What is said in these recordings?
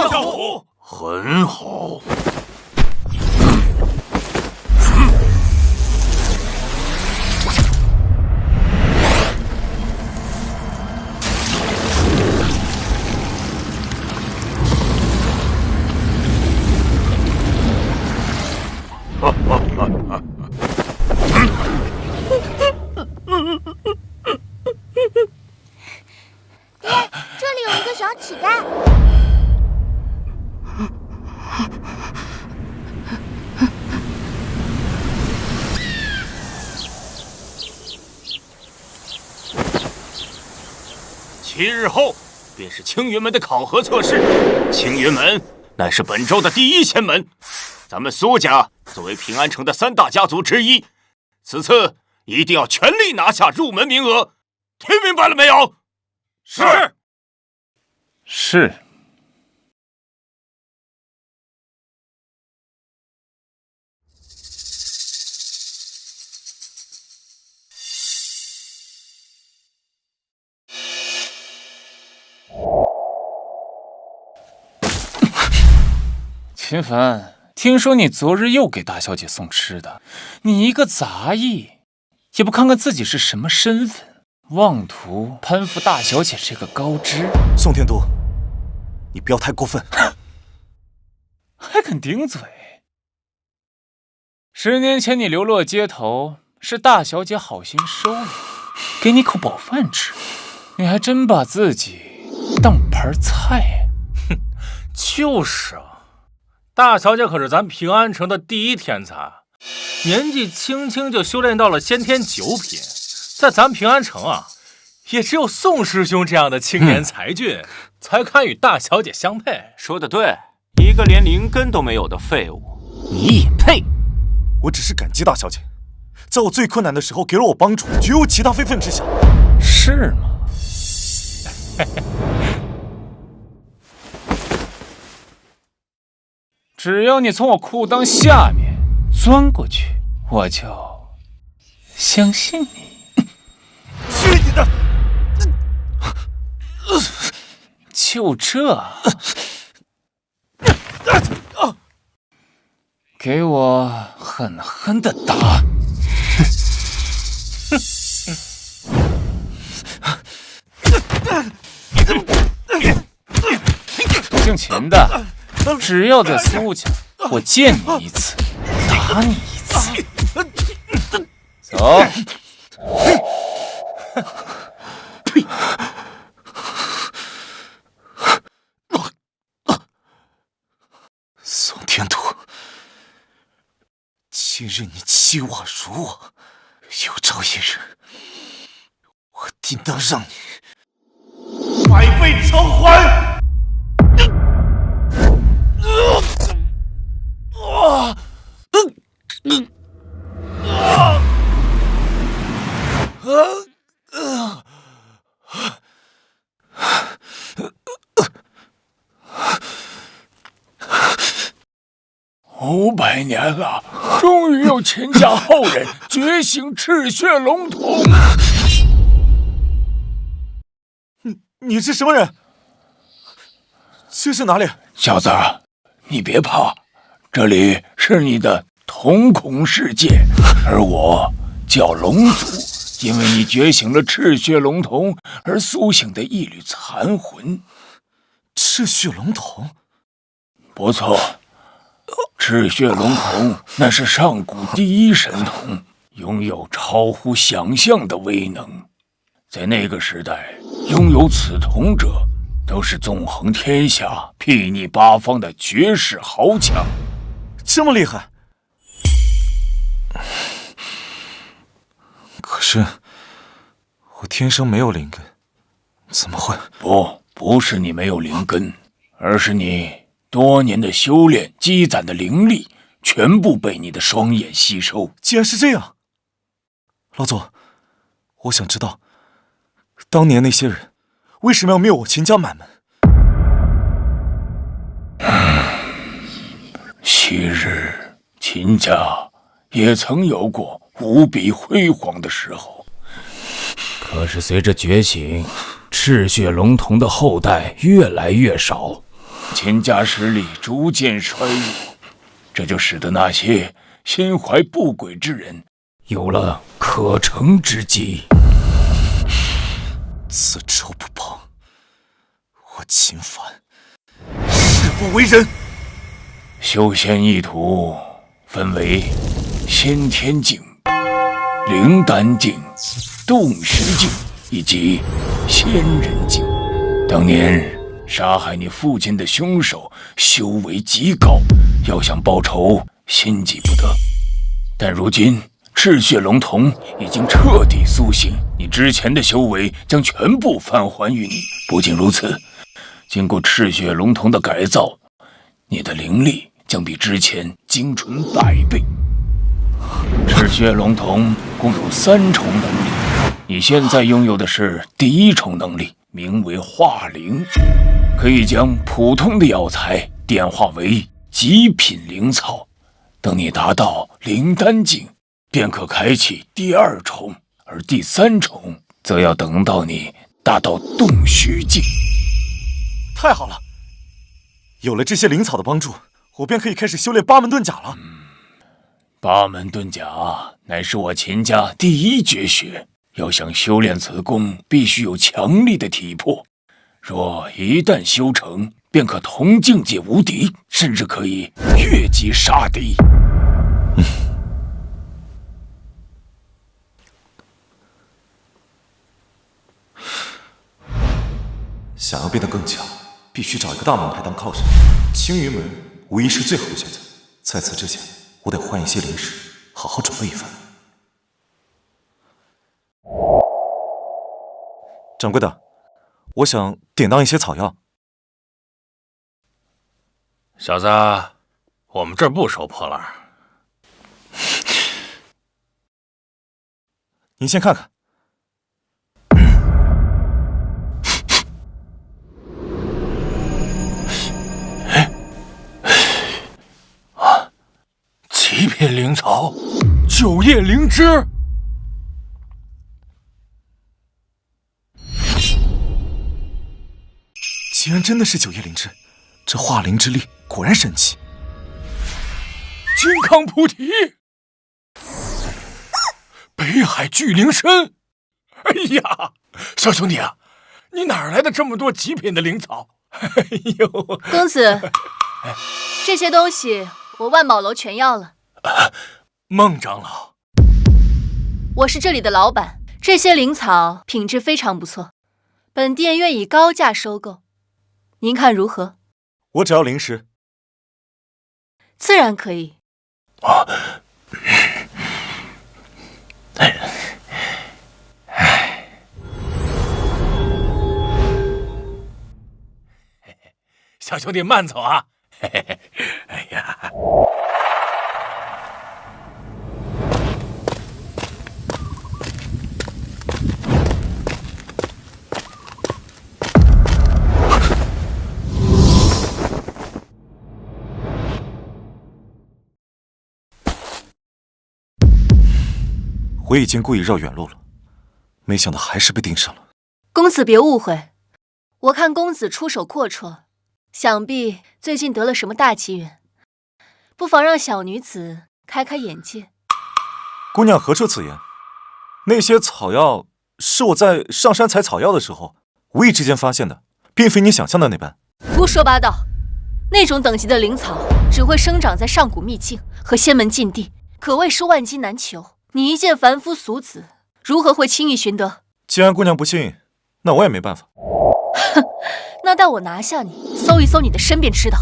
效果。很好。爹，这里有一个小乞丐。7日后便是青云门的考核测试。青云门乃是本州的第一仙门，咱们苏家作为平安城的3大家族之一，此次一定要全力拿下入门名额，听明白了没有？是。秦凡，听说你昨日又给大小姐送吃的，你一个杂役，也不看看自己是什么身份，妄图攀附大小姐这个高枝。宋天都，你不要太过分，还敢顶嘴！10年前你流落街头，是大小姐好心收留，给你口饱饭吃，你还真把自己当盘菜。哼，就是啊。大小姐可是咱平安城的第一天才，年纪轻轻就修炼到了先天9品，在咱平安城啊，也只有宋师兄这样的青年才俊，才堪与大小姐相配。说得对，一个连灵根都没有的废物，你也配？我只是感激大小姐，在我最困难的时候给了我帮助，绝无其他非分之想。是吗？只要你从我裤裆下面钻过去，我就相信你。去你的！就这，给我狠狠的打！姓秦的，只要在苏家，我见你一次，打你一次。走。宋天都，今日你欺我辱我，有朝一日，我定当让你百倍偿还！500年了，终于有秦家后人觉醒赤血龙瞳。你是什么人？这是哪里？小子，你别怕，这里是你的瞳孔世界，而我叫龙祖，因为你觉醒了赤血龙瞳而苏醒的一缕残魂。赤血龙瞳？不错。赤血龙瞳那是上古第一神瞳，拥有超乎想象的威能。在那个时代，拥有此瞳者都是纵横天下、睥睨八方的绝世豪强。这么厉害？可是我天生没有灵根，怎么会？不是你没有灵根，而是你多年的修炼积攒的灵力全部被你的双眼吸收。既然是这样，老祖，我想知道，当年那些人为什么要灭我秦家满门？昔日秦家也曾有过无比辉煌的时候，可是随着觉醒，赤血龙瞳的后代越来越少。秦家实力逐渐衰弱，这就使得那些心怀不轨之人有了可乘之机。此仇不报，我秦凡誓不为人。修仙一途分为先天境、灵丹境、洞虚境以及仙人境。当年杀害你父亲的凶手修为极高，要想报仇心急不得。但如今赤血龙瞳已经彻底苏醒，你之前的修为将全部返还于你。不仅如此，经过赤血龙瞳的改造，你的灵力将比之前精纯100倍。赤血龙瞳共有3重能力，你现在拥有的是第1重能力，名为化灵，可以将普通的药材点化为极品灵草。等你达到灵丹境，便可开启第2重，而第3重则要等到你达到洞虚境。太好了，有了这些灵草的帮助，我便可以开始修炼八门遁甲了。八门遁甲乃是我秦家第1绝学，要想修炼此功，必须有强力的体魄。若一旦修成，便可同境界无敌，甚至可以越级杀敌。想要变得更强，必须找一个大门派当靠山。青云门无疑是最好的选择。在此之前，我得换一些灵石，好好准备一番。掌柜的，我想典当一些草药。小子，我们这儿不收破烂。您先看看。极品灵草，9叶灵芝。竟然真的是9叶灵芝，这化灵之力果然神奇。金刚菩提，北海巨灵参。哎呀，小兄弟啊，你哪儿来的这么多极品的灵草？哎呦，公子，这些东西我万宝楼全要了。孟长老，我是这里的老板，这些灵草品质非常不错，本店愿以高价收购，您看如何？我只要灵石。自然可以。小兄弟慢走啊！哎呀，我已经故意绕远路了，没想到还是被盯上了。公子别误会，我看公子出手阔绰，想必最近得了什么大奇缘，不妨让小女子开开眼界。姑娘何出此言？那些草药是我在上山采草药的时候无意之间发现的，并非你想象的那般。胡说八道！那种等级的灵草只会生长在上古秘境和仙门禁地，可谓是万金难求。你一介凡夫俗子，如何会轻易寻得？既然姑娘不信，那我也没办法。哼，那待我拿下你，搜一搜你的身便知道。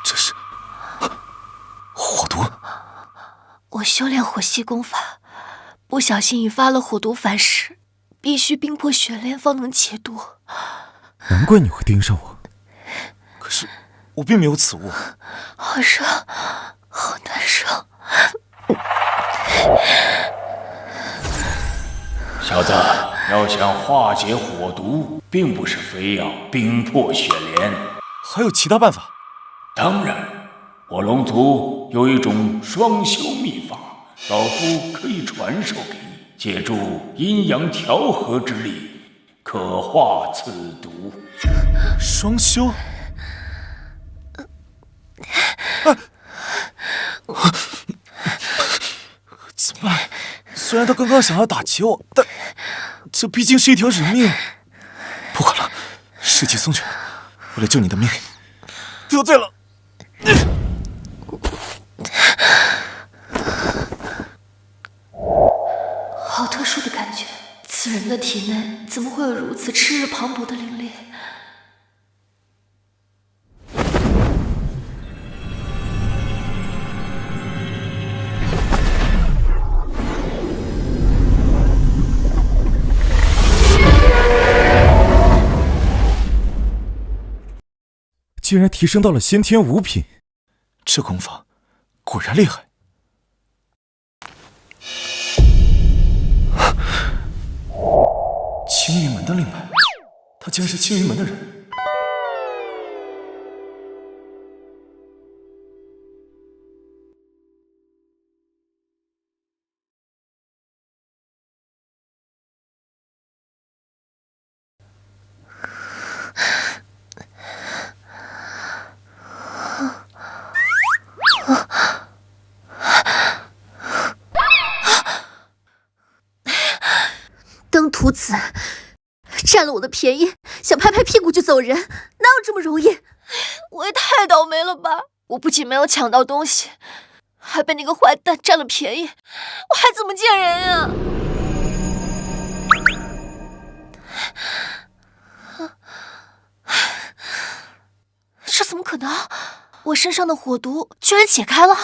这是火毒。我修炼火系功法，不小心引发了火毒反噬，必须冰破雪莲方能解毒。难怪你会盯上我，可是我并没有此物。好热，好难受。小子，要想化解火毒，并不是非要冰破雪莲，还有其他办法？当然，我龙族有一种双修秘法，老夫可以传授给你，借助阴阳调和之力，可化此毒。双修？怎么办？虽然他刚刚想要打击我，但这毕竟是一条人命。不管了，士气松拳，为了救你的命，得罪了。好特殊的感觉，此人的体内怎么会有如此炽日磅礴的灵力？竟然提升到了先天5品，这功法果然厉害。青云门的令牌，他竟然是青云门的人。登徒子占了我的便宜，想拍拍屁股就走人，哪有这么容易？我也太倒霉了吧！我不仅没有抢到东西，还被那个坏蛋占了便宜，我还怎么见人呀？这怎么可能？我身上的火毒居然解开了！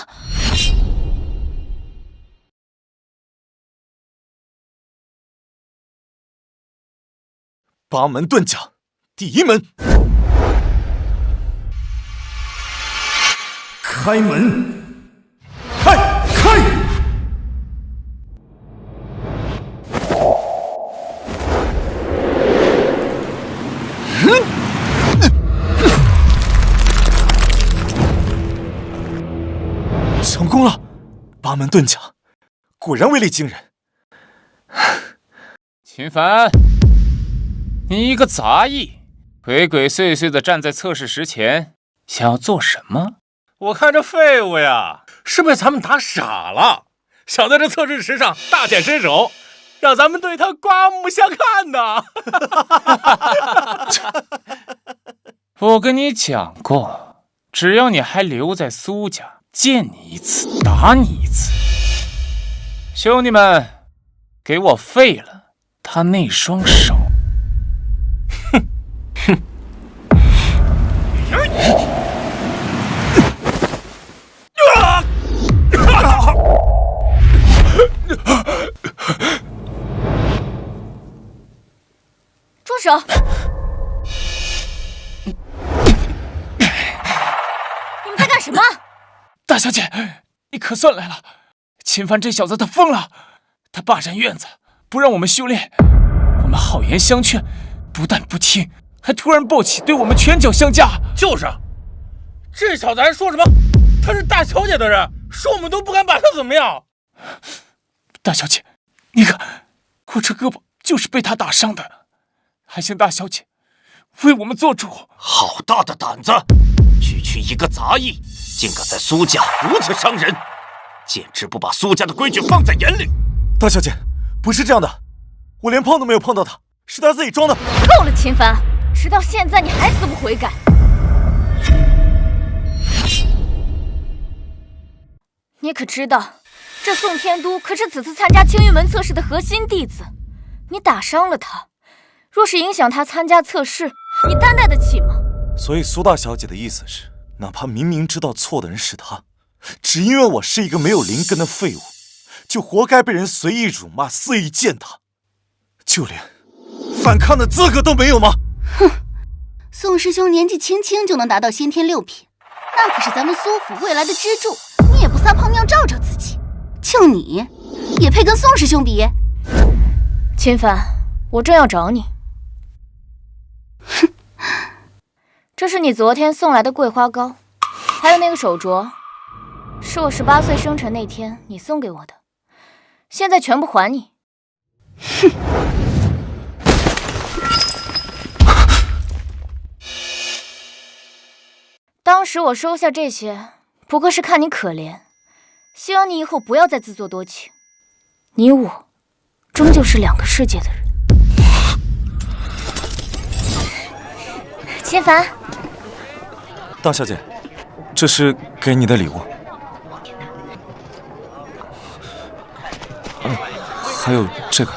八门遁甲，第1门，开门，开！成功了！八门遁甲，果然威力惊人。秦凡，你一个杂役，鬼鬼祟祟的站在测试石前，想要做什么？我看这废物呀，是被咱们打傻了，想在这测试石上大显身手，让咱们对他刮目相看呢。我跟你讲过，只要你还留在苏家，见你一次打你一次。兄弟们，给我废了他那双手！住手！你们在干什么？大小姐，你可算来了！秦凡这小子他疯了，他霸占院子，不让我们修炼，我们好言相劝，不但不听，还突然暴起，对我们拳脚相加。就是，这小子还说什么他是大小姐的人，说我们都不敢把他怎么样。大小姐，你看，我这胳膊就是被他打伤的，还请大小姐为我们做主。好大的胆子！区区一个杂役，竟敢在苏家如此伤人，简直不把苏家的规矩放在眼里。大小姐，不是这样的，我连碰都没有碰到他，是他自己装的。够了，秦凡，直到现在你还死不悔改。你可知道，这宋天都可是此次参加青云门测试的核心弟子，你打伤了他，若是影响他参加测试，你担待得起吗？所以苏大小姐的意思是，哪怕明明知道错的人是他，只因为我是一个没有灵根的废物，就活该被人随意辱骂、肆意践踏，就连反抗的资格都没有吗？哼，宋师兄年纪轻轻就能达到先天6品，那可是咱们苏府未来的支柱，你也不撒泡尿照照自己？就你，也配跟宋师兄比？秦凡，我正要找你。哼，这是你昨天送来的桂花糕，还有那个手镯，是我18岁生辰那天你送给我的，现在全部还你。哼。当时我收下这些，不过是看你可怜，希望你以后不要再自作多情。你我，终究是两个世界的人。秦凡，大小姐，这是给你的礼物。还有这个，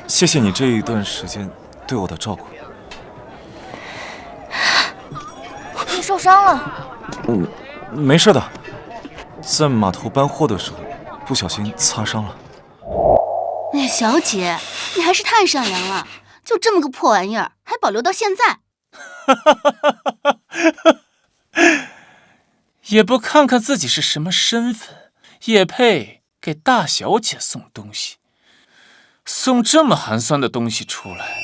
谢谢你这一段时间对我的照顾。你受伤了？没事的，在码头搬货的时候不小心擦伤了。哎，小姐，你还是太善良了，就这么个破玩意儿，还保留到现在。也不看看自己是什么身份，也配给大小姐送东西？送这么寒酸的东西出来，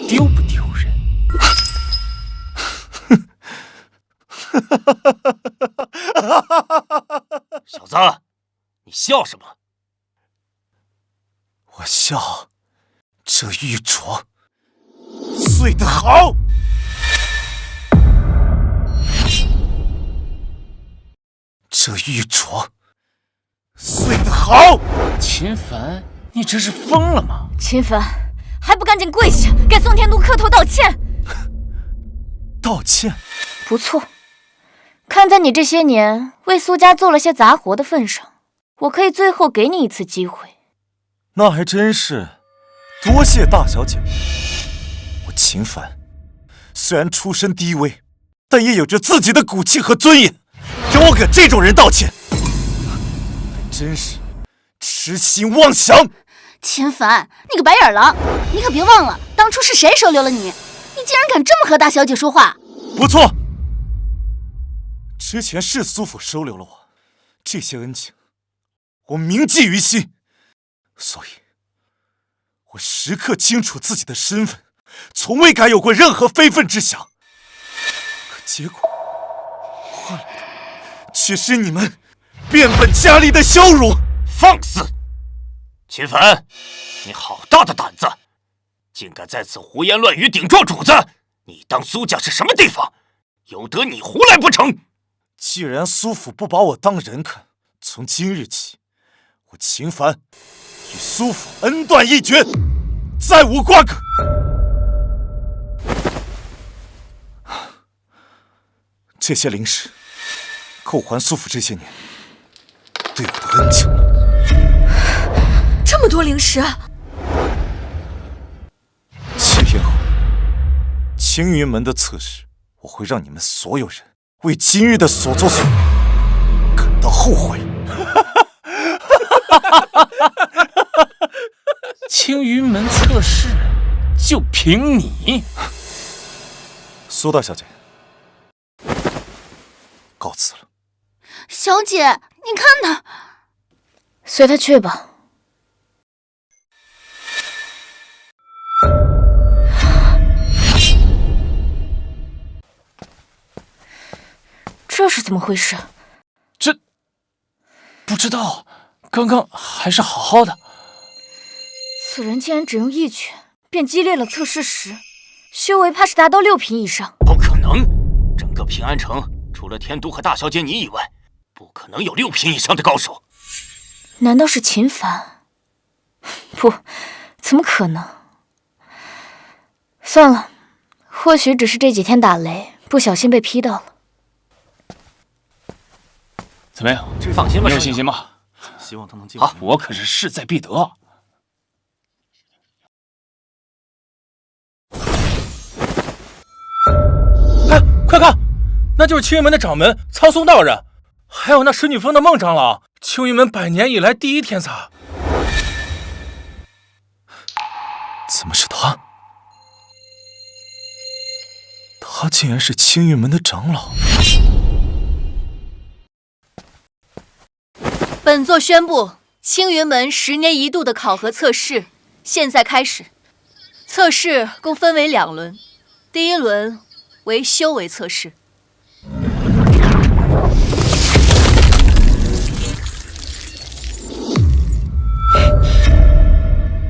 丢不丢人？小子，你笑什么？我笑，这玉镯碎得好。这玉镯碎得好。秦凡，你这是疯了吗？秦凡，还不赶紧跪下，给宋天都磕头道歉！道歉？不错，看在你这些年为苏家做了些杂活的份上，我可以最后给你一次机会。那还真是，多谢大小姐。我秦凡虽然出身低微，但也有着自己的骨气和尊严，让我给这种人道歉，还真是痴心妄想。秦凡，你个白眼狼，你可别忘了当初是谁收留了你？你竟然敢这么和大小姐说话！不错，之前是苏府收留了我，这些恩情我铭记于心，所以我时刻清楚自己的身份，从未敢有过任何非分之想。可结果换来的却是你们变本加厉的羞辱。放肆！秦凡，你好大的胆子，竟敢在此胡言乱语顶撞主子！你当苏家是什么地方？由得你胡来不成？既然苏府不把我当人看，从今日起，我秦凡与苏府恩断义绝，再无瓜葛。这些灵石够还苏府这些年对我的恩情。这么多灵石7天后，青云门的测试，我会让你们所有人为今日的所作所为感到后悔。青云门测试就凭你？苏大小姐，告辞了。小姐，你看他，随他去吧。这是怎么回事？这不知道，刚刚还是好好的。此人竟然只用一拳便击裂了测试石，修为怕是达到6品以上。不可能！整个平安城除了天都和大小姐你以外，不可能有6品以上的高手。难道是秦凡？不，怎么可能？算了，或许只是这几天打雷，不小心被劈到了。怎么样？放心吧，你有信心吗？希望他能进。好，我可是势在必得。哎，快看，那就是青云门的掌门苍松道人，还有那使女峰的孟长老，青云门100年以来第一天才。怎么是他？他竟然是青云门的长老。本座宣布，青云门10年一度的考核测试现在开始，测试共分为2轮，第一轮为修为测试。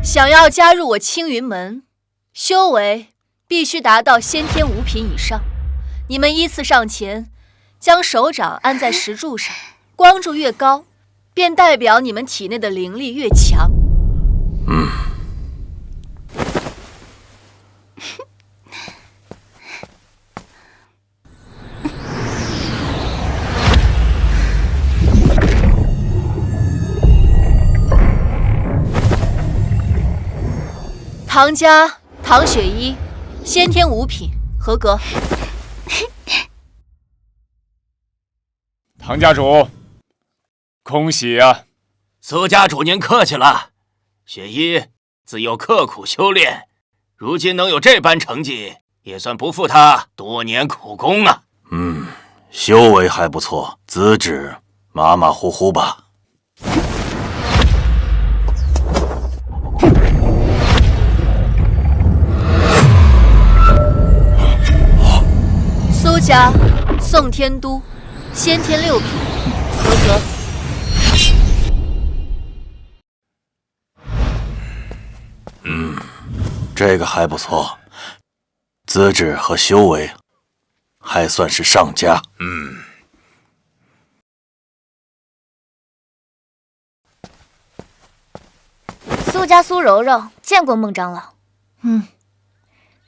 想要加入我青云门，修为必须达到先天5品以上。你们依次上前，将手掌按在石柱上，光柱越高，便代表你们体内的灵力越强。唐家唐雪依，先天5品，合格。唐家主，恭喜啊！苏家主您客气了，雪依自幼刻苦修炼，如今能有这般成绩，也算不负他多年苦功啊。修为还不错，资质马马虎虎吧。苏家宋天都，先天6品，合格。这个还不错，资质和修为还算是上佳。苏家苏柔柔见过孟长老。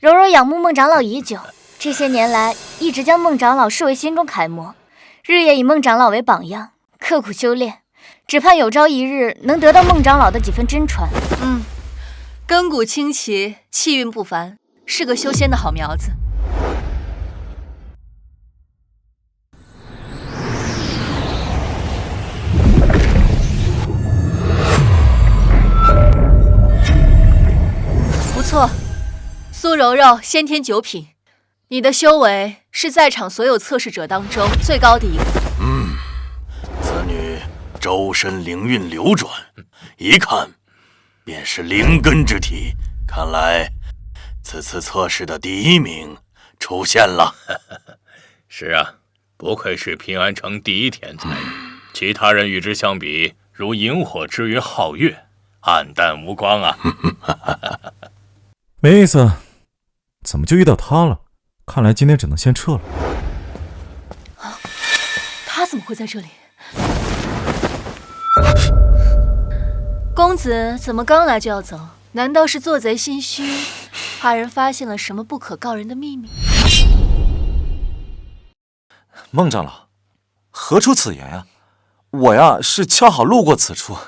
柔柔仰慕孟长老已久，这些年来一直将孟长老视为心中楷模，日夜以孟长老为榜样，刻苦修炼，只盼有朝一日能得到孟长老的几分真传。根骨清奇，气运不凡，是个修仙的好苗子。不错，苏柔柔先天9品，你的修为是在场所有测试者当中最高的一个。此女周身灵运流转，一看便是灵根之体，看来此次测试的第1名出现了。是啊，不愧是平安城第1天才，其他人与之相比，如萤火之云皓月，黯淡无光啊。没意思，怎么就遇到他了？看来今天只能先撤了。他怎么会在这里？公子怎么刚来就要走？难道是做贼心虚，怕人发现了什么不可告人的秘密？孟长老，何出此言啊？我呀是恰好路过此处。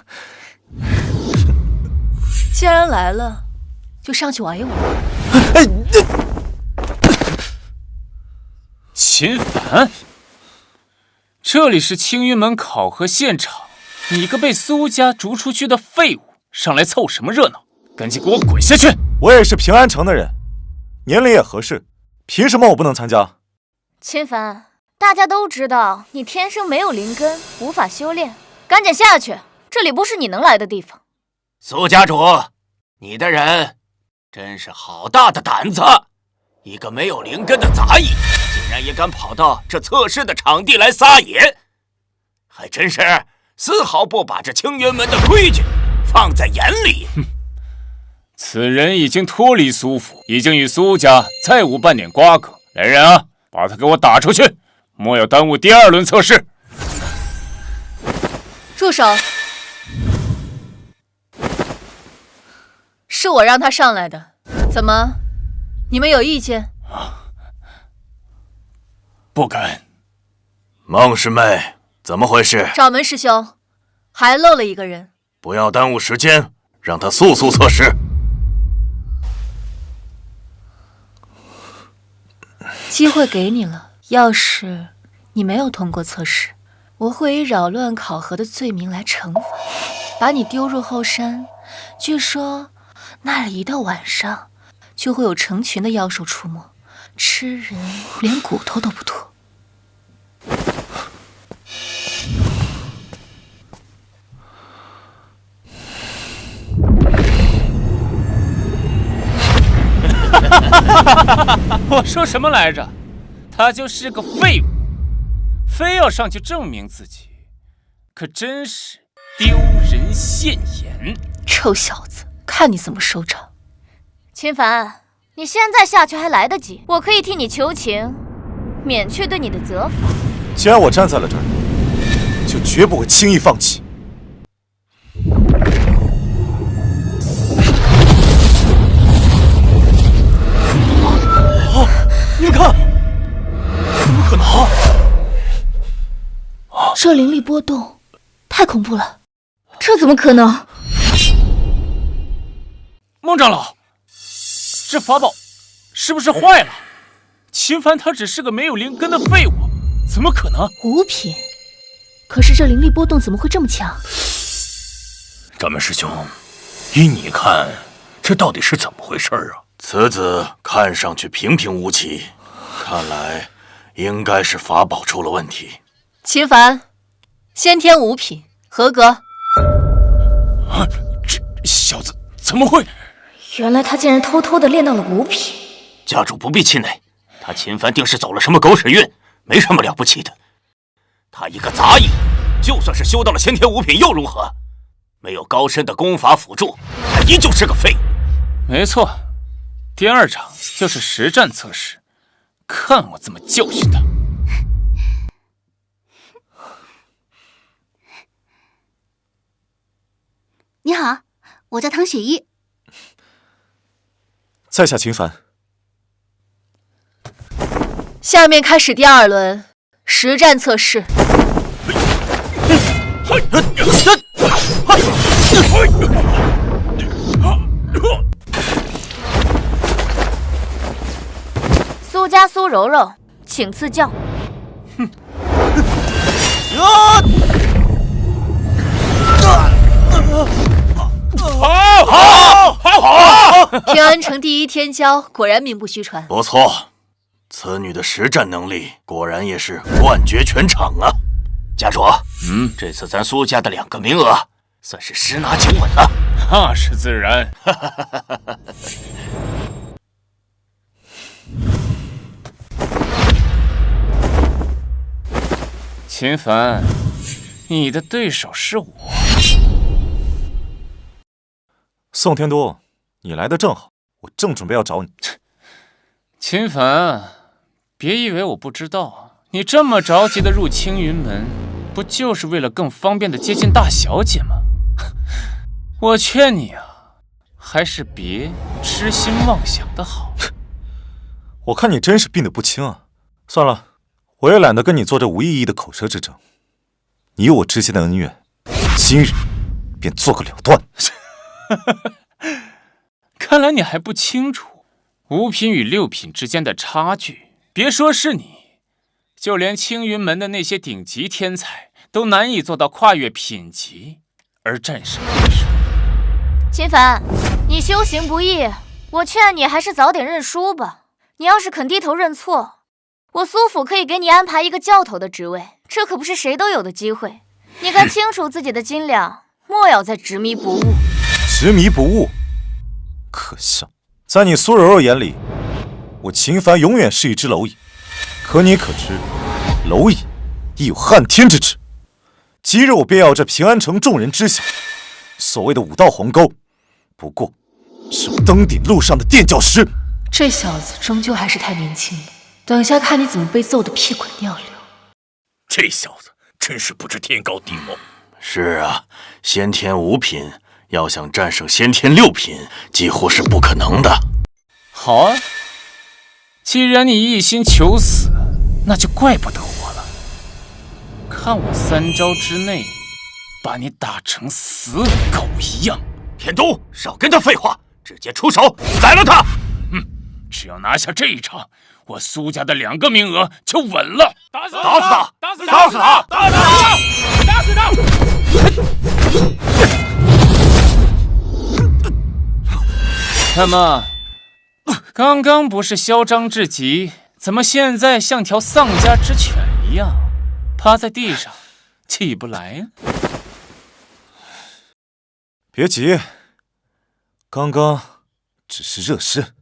既然来了，就上去玩一玩。秦凡，这里是青云门考核现场，你个被苏家逐出去的废物，上来凑什么热闹？赶紧给我滚下去！我也是平安城的人，年龄也合适，凭什么我不能参加？秦凡，大家都知道你天生没有灵根，无法修炼，赶紧下去，这里不是你能来的地方。苏家主，你的人真是好大的胆子！一个没有灵根的杂役，竟然也敢跑到这测试的场地来撒野，还真是丝毫不把这青云门的规矩放在眼里。此人已经脱离苏府，已经与苏家再无半点瓜葛。来人啊，把他给我打出去，莫要耽误第2轮测试。住手！是我让他上来的，怎么，你们有意见？不敢。孟师妹，怎么回事？掌门师兄，还漏了一个人。不要耽误时间，让他速速测试。机会给你了，要是你没有通过测试，我会以扰乱考核的罪名来惩罚，把你丢入后山。据说那里一到晚上，就会有成群的妖兽出没，吃人连骨头都不脱。我说什么来着？他就是个废物，非要上去证明自己，可真是丢人现眼。臭小子，看你怎么收场！秦凡，你现在下去还来得及，我可以替你求情，免去对你的责罚。既然我站在了这儿，就绝不会轻易放弃。你们看，怎么可能？这灵力波动，太恐怖了！这怎么可能？孟长老，这法宝是不是坏了？秦凡他只是个没有灵根的废物，怎么可能？五品，可是这灵力波动怎么会这么强？掌门师兄，依你看，这到底是怎么回事啊？此子看上去平平无奇，看来应该是法宝出了问题。秦凡，先天五品，合格。啊，这小子怎么会？原来他竟然偷偷的练到了五品。家主不必气馁，他秦凡定是走了什么狗屎运，没什么了不起的。他一个杂役，就算是修到了先天五品又如何？没有高深的功法辅助，他依旧是个废物。没错，第二场就是实战测试，看我怎么教训他。你好，我叫唐雪依。在下秦凡。下面开始第二轮实战测试。苏家苏柔柔，请赐教。平安城第一天骄果然名不虚传。不错，此女的实战能力果然也是冠绝全场啊！家主，这次咱苏家的2个名额算是十拿9稳了。那是自然。秦凡，你的对手是我。宋天都，你来的正好，我正准备要找你。秦凡，别以为我不知道，你这么着急的入青云门，不就是为了更方便的接近大小姐吗？我劝你啊，还是别痴心妄想的好。我看你真是病得不轻啊！算了，我也懒得跟你做这无意义的口舌之争。你我之间的恩怨，今日便做个了断。看来你还不清楚5品与6品之间的差距。别说是你，就连青云门的那些顶级天才都难以做到跨越品级而战胜对手。秦凡，你修行不易，我劝你还是早点认输吧。你要是肯低头认错，我苏府可以给你安排一个教头的职位，这可不是谁都有的机会。你该清楚自己的斤两，莫要再执迷不悟。执迷不悟，可笑！在你苏柔柔眼里，我秦凡永远是一只蝼蚁。可你可知，蝼蚁亦有撼天之志。今日我便要这平安城众人知晓，所谓的5道鸿沟，不过是我登顶路上的垫脚石。这小子终究还是太年轻了，等下看你怎么被揍得屁滚尿流。这小子真是不知天高地厚。是啊，先天5品要想战胜先天6品，几乎是不可能的。好啊，既然你一心求死，那就怪不得我了。看我3招之内把你打成死狗一样。天都，少跟他废话，直接出手宰了他！只要拿下这一场，我苏家的2个名额就稳了。打死他！打死他！打死他！打死他！打死他！那么，刚刚不是嚣张至极，怎么现在像条丧家之犬一样，趴在地上起不来呀？别急，刚刚只是热身。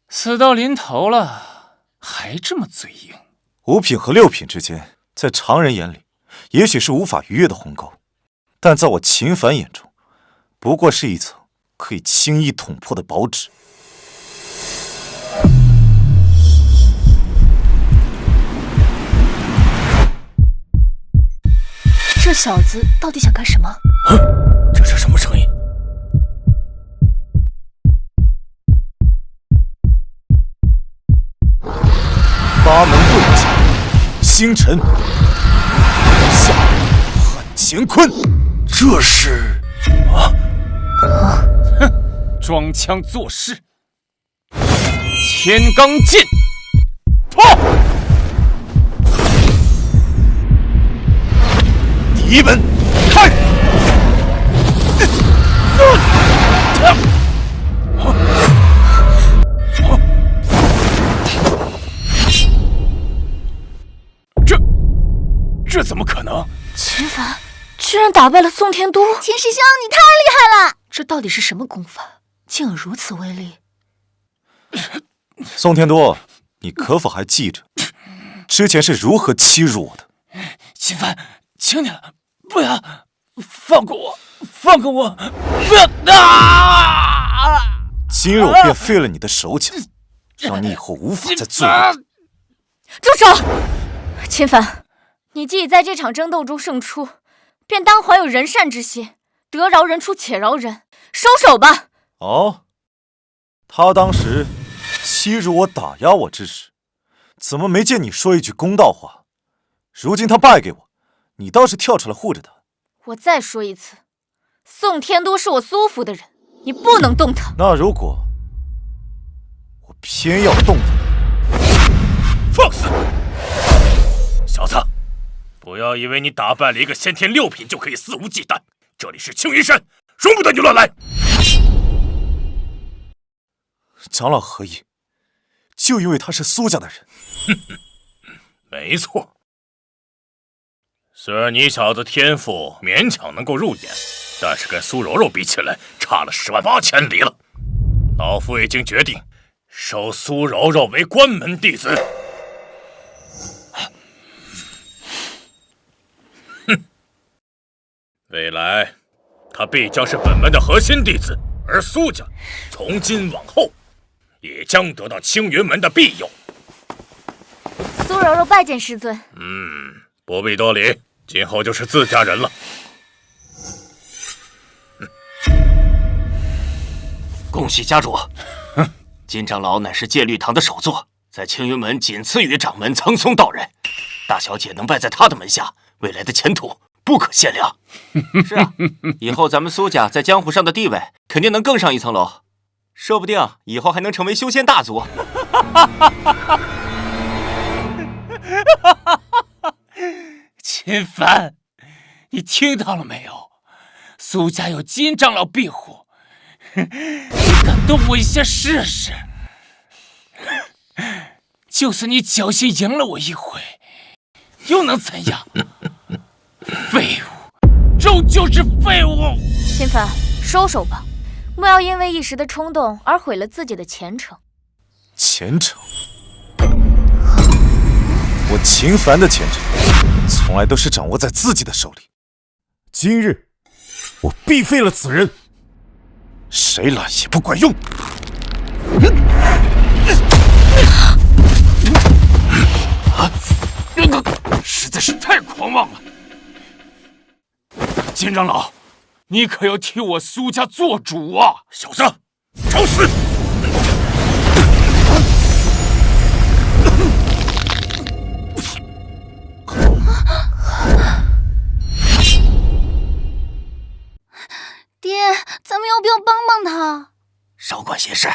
死到临头了，还这么嘴硬。5品和6品之间，在常人眼里，也许是无法逾越的鸿沟，但在我秦凡眼中，不过是一层可以轻易捅破的薄纸。这小子到底想干什么？这是什么声音？八门遁甲，星辰，下汉乾坤，这是装腔作势。千罡剑，破！第一门，开！这怎么可能？秦凡居然打败了宋天都！秦师兄，你太厉害了！这到底是什么功法，竟有如此威力？宋天都，你可否还记着之前是如何欺辱我的？秦凡，求你了，不要放过我，放过我！不要啊！今日我便废了你的手脚，让你以后无法再作恶。住手！秦凡，你既已在这场争斗中胜出，便当怀有仁善之心，得饶人处且饶人，收手吧。哦，他当时欺辱我、打压我之时，怎么没见你说一句公道话？如今他败给我，你倒是跳出来护着他。我再说一次，宋天都是我苏府的人，你不能动他。那如果我偏要动他，放肆！小子，不要以为你打败了一个先天6品就可以肆无忌惮。这里是青云山，容不得你乱来。长老何意？就因为他是苏家的人？没错。虽然你小子天赋勉强能够入眼，但是跟苏柔柔比起来，差了10万8千里了。老夫已经决定收苏柔柔为关门弟子。哼，未来他必将是本门的核心弟子，而苏家从今往后也将得到青云门的庇佑。苏柔柔拜见师尊。不必多礼，今后就是自家人了。恭喜家主！金长老乃是戒律堂的首座，在青云门仅次于掌门苍松道人。大小姐能拜在他的门下，未来的前途不可限量。是啊，以后咱们苏家在江湖上的地位肯定能更上一层楼，说不定以后还能成为修仙大族。秦凡，你听到了没有？苏家有金长老庇护，你敢动我一下试试？就算你侥幸赢了我一回，又能怎样？废物，终究是废物！秦凡，收手吧，莫要因为一时的冲动而毁了自己的前程。前程？我秦凡的前程从来都是掌握在自己的手里。今日我必废了此人，谁来也不管用。实在是太狂妄了！金长老，你可要替我苏家做主啊！小子，找死！爹，咱们要不要帮帮他？少管闲事。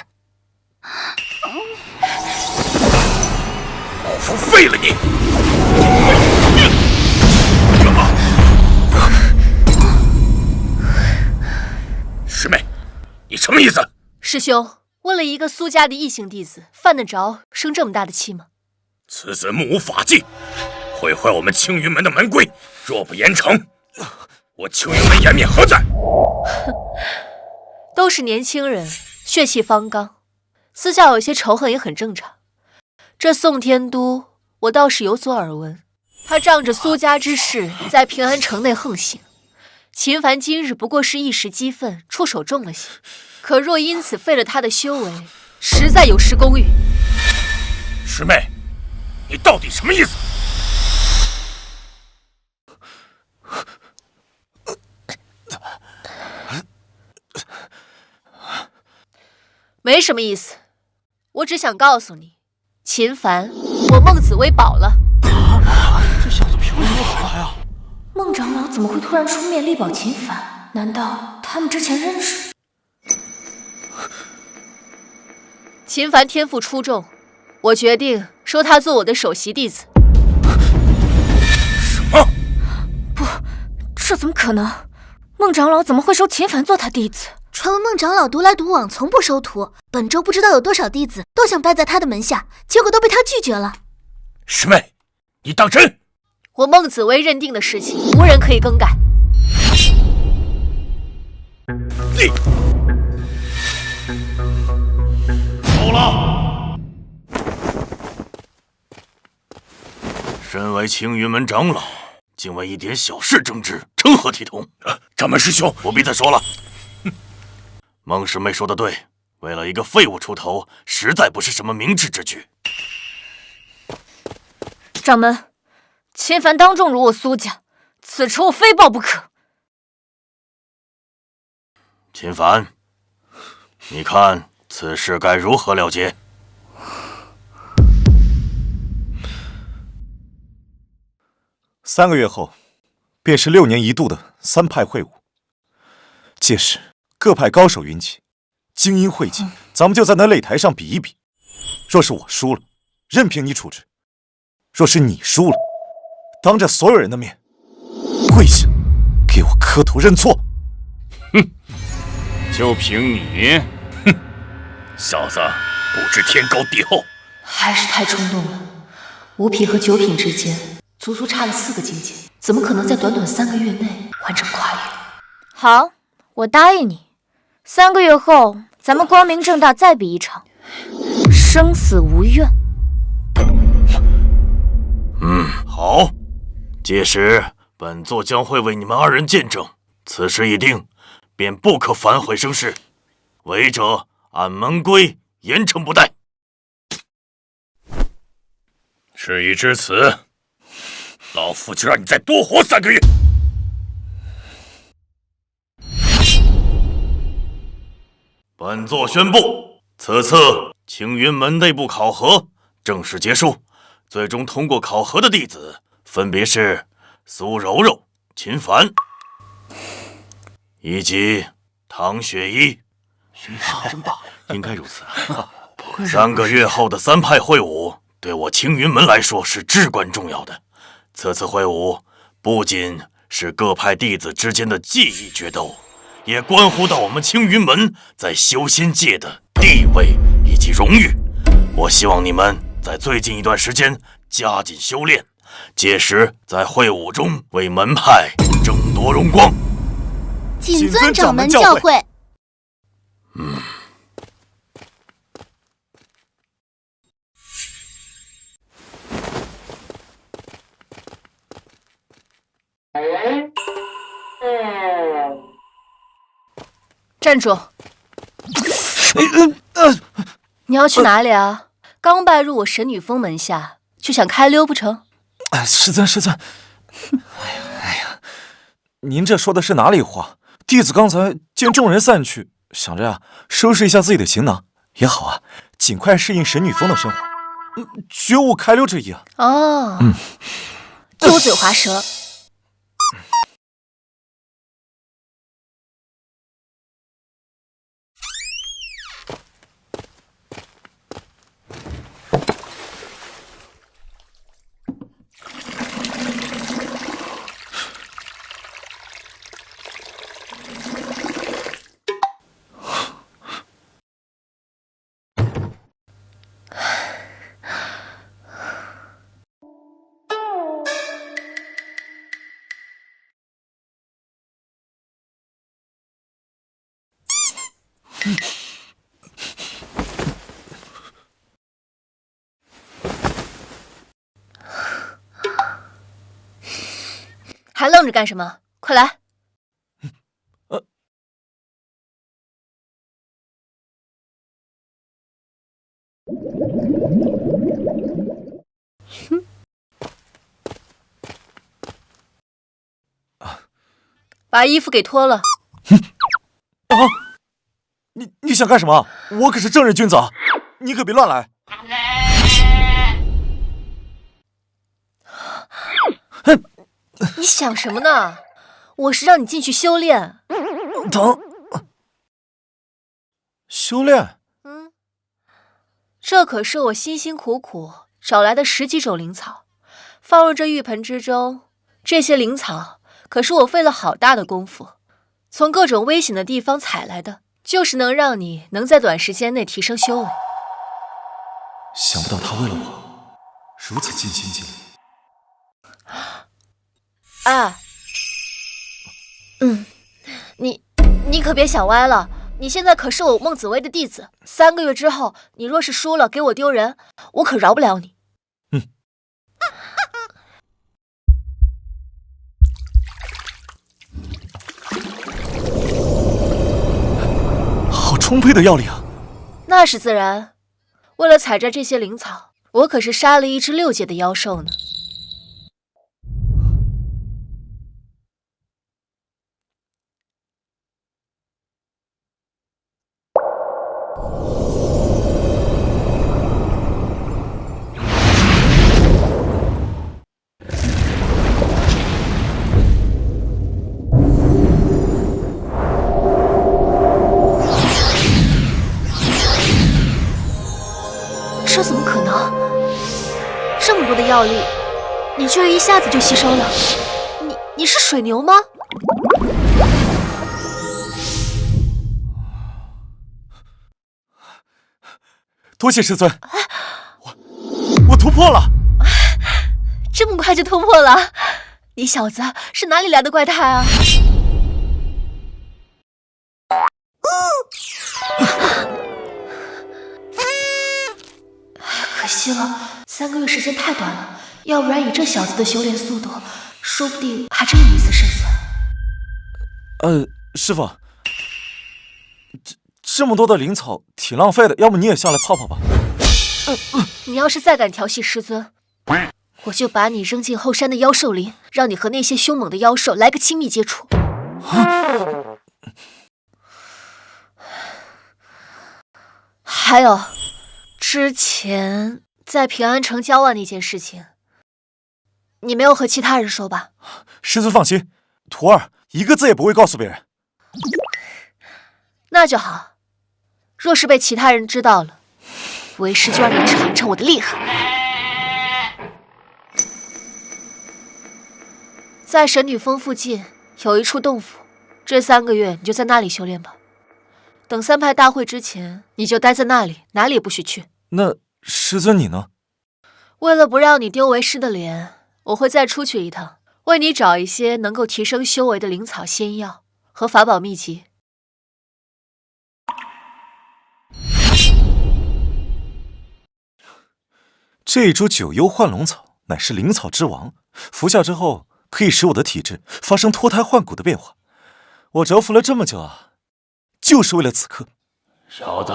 老夫废了你！师妹，你什么意思？师兄，为了一个苏家的异姓弟子，犯得着生这么大的气吗？此子目无法纪，毁坏我们青云门的门规，若不严惩，我青云门颜面何在？都是年轻人，血气方刚，私下有些仇恨也很正常。这宋天都，我倒是有所耳闻，他仗着苏家之势，在平安城内横行。秦凡今日不过是一时激愤，出手重了些，可若因此废了他的修为，实在有失公允。师妹，你到底什么意思？没什么意思，我只想告诉你，秦凡，我孟紫薇保了。这小子凭什么好呀？孟长老怎么会突然出面力保秦凡？难道他们之前认识？秦凡天赋出众，我决定收他做我的首席弟子。什么？不，这怎么可能？孟长老怎么会收秦凡做他弟子？传闻孟长老独来独往，从不收徒。本周不知道有多少弟子都想拜在他的门下，结果都被他拒绝了。师妹，你当真？我孟紫薇认定的事情，无人可以更改。你够了！身为青云门长老，竟为一点小事争执，成何体统？掌门师兄，不必再说了。孟师妹说的对，为了一个废物出头，实在不是什么明智之举。掌门，秦凡当众辱我苏家，此仇我非报不可。秦凡，你看此事该如何了结？3个月后，便是6年一度的3派会武，届时各派高手云集，精英汇集，咱们就在那擂台上比一比。若是我输了，任凭你处置；若是你输了，当着所有人的面跪下，给我磕头认错。哼，就凭你，哼，小子不知天高地厚，还是太冲动了。五品和9品之间，足足差了4个境界，怎么可能在短短3个月内完成跨越？好，我答应你，3个月后咱们光明正大再比一场，生死无怨。好，届时本座将会为你们2人见证。此事一定，便不可反悔生事。违者按门规严惩不贷。事已至此，老夫就让你再多活3个月。本座宣布，此次青云门内部考核正式结束。最终通过考核的弟子分别是苏柔柔、秦凡，以及唐雪依。学长真棒，应该如此啊！3个月后的3派会武，对我青云门来说是至关重要的。此次会武不仅是各派弟子之间的技艺决斗，也关乎到我们青云门在修仙界的地位以及荣誉。我希望你们在最近一段时间加紧修炼，届时在会武中为门派争夺荣光。谨遵掌门教诲。站住！你要去哪里啊？刚拜入我神女峰门下，就想开溜不成？师尊，哎呀，您这说的是哪里话？弟子刚才见众人散去，想着呀，收拾一下自己的行囊也好啊，尽快适应神女峰的生活，绝无开溜之意啊。哦，油嘴滑舌。还愣着干什么？快来！把衣服给脱了。啊！你想干什么？我可是正人君子啊，你可别乱来。你想什么呢？我是让你进去修炼。疼。修炼？这可是我辛辛苦苦找来的10几种灵草，放入这浴盆之中。这些灵草可是我费了好大的功夫，从各种危险的地方采来的，就是能让你能在短时间内提升修为。想不到他为了我如此尽心尽力。哎，你可别想歪了。你现在可是我孟紫薇的弟子，3个月之后，你若是输了给我丢人，我可饶不了你。好充沛的药力啊！那是自然，为了采摘这些灵草，我可是杀了一只6阶的妖兽呢。这怎么可能？这么多的药力，你居然一下子就吸收了？你是水牛吗？多谢师尊，我突破了！这么快就突破了？你小子是哪里来的怪胎啊？可惜了，3个月时间太短了，要不然以这小子的修炼速度，说不定还真有一丝胜算。师傅，这么多的灵草挺浪费的，要不你也下来泡泡吧？你要是再敢调戏师尊，我就把你扔进后山的妖兽林，让你和那些凶猛的妖兽来个亲密接触。还有，之前在平安城交换那件事情，你没有和其他人说吧？师尊放心，徒儿一个字也不会告诉别人。那就好。若是被其他人知道了，为师就让你尝尝我的厉害。在神女峰附近有一处洞府，这3个月你就在那里修炼吧。等3派大会之前，你就待在那里，哪里也不许去。那师尊你呢？为了不让你丢为师的脸，我会再出去一趟，为你找一些能够提升修为的灵草仙药和法宝秘籍。这株九幽幻龙草乃是灵草之王，服下之后可以使我的体质发生脱胎换骨的变化。我蛰伏了这么久啊，就是为了此刻。小子，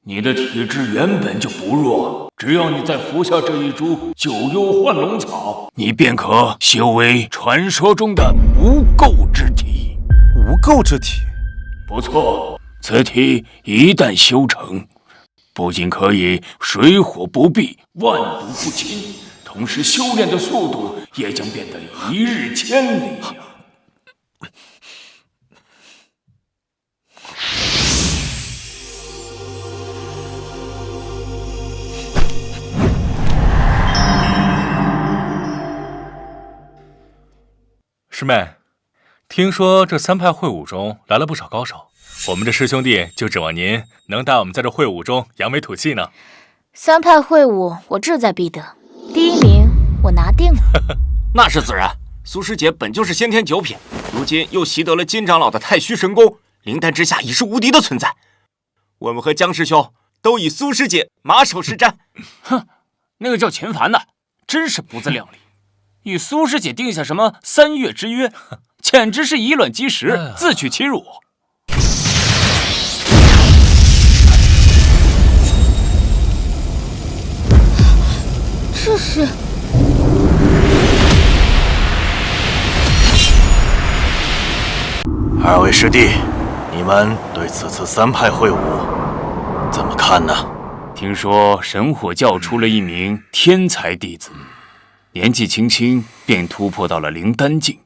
你的体质原本就不弱，只要你再服下这一株九幽幻龙草，你便可修为传说中的无垢之体。无垢之体？不错，此体一旦修成，不仅可以水火不避、万毒不侵，同时修炼的速度也将变得一日千里呀！师妹，听说这3派会武中来了不少高手，我们这师兄弟就指望您能带我们在这会武中扬眉吐气呢。3派会武，我志在必得，第1名我拿定了。那是自然，苏师姐本就是先天9品，如今又习得了金长老的太虚神功，灵丹之下已是无敌的存在。我们和江师兄都以苏师姐马首是瞻。哼，那个叫秦凡的，真是不自量力。与苏师姐定下什么3月之约，简直是以卵击石，自取其辱。这是2位师弟，你们对此次3派会武怎么看呢？听说神火教出了一名天才弟子，年纪轻轻便突破到了灵丹境，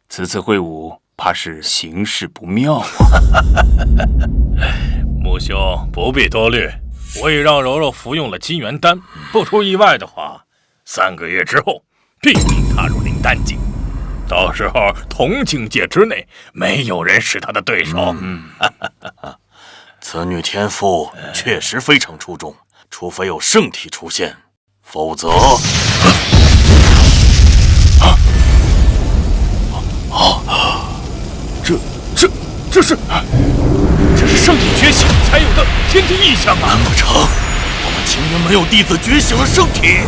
此次会武怕是形势不妙啊！穆兄不必多虑，我已让柔柔服用了金元丹，不出意外的话，3个月之后必定踏入灵丹境。到时候同境界之内，没有人是他的对手。此女天赋确实非常出众，除非有圣体出现，否则……这是圣体觉醒才有的天地异象啊！难不成我们清源门有弟子觉醒了圣体？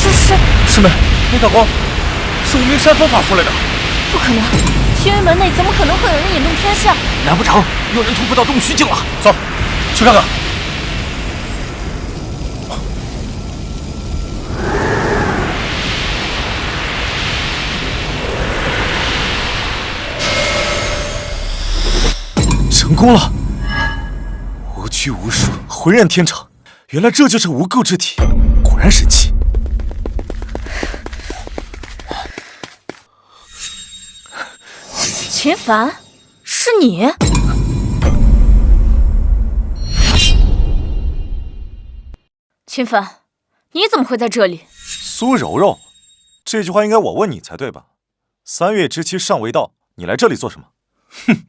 这是师妹，那道光是无名山分发出来的。不可能，清源门内怎么可能会有人引动天象？难不成有人突破到洞虚境了？走，去看看。成功了！无拘无束，浑然天成。原来这就是无垢之体，果然神奇。秦凡，是你？秦凡，你怎么会在这里？苏柔柔，这句话应该我问你才对吧？3月之期尚未到，你来这里做什么？哼！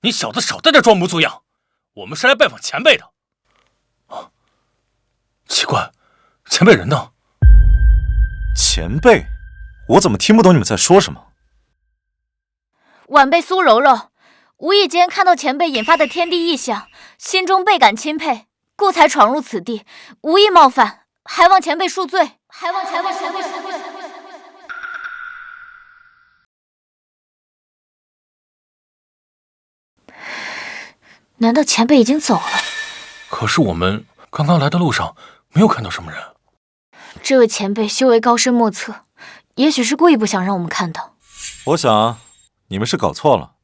你小子少在这装模作样，我们是来拜访前辈的。奇怪，前辈人呢？前辈？我怎么听不懂你们在说什么？晚辈苏柔柔，无意间看到前辈引发的天地异象，心中倍感钦佩，故才闯入此地，无意冒犯，还望前辈恕罪。难道前辈已经走了？可是我们刚刚来的路上没有看到什么人。这位前辈修为高深莫测，也许是故意不想让我们看到。我想你们是搞错了，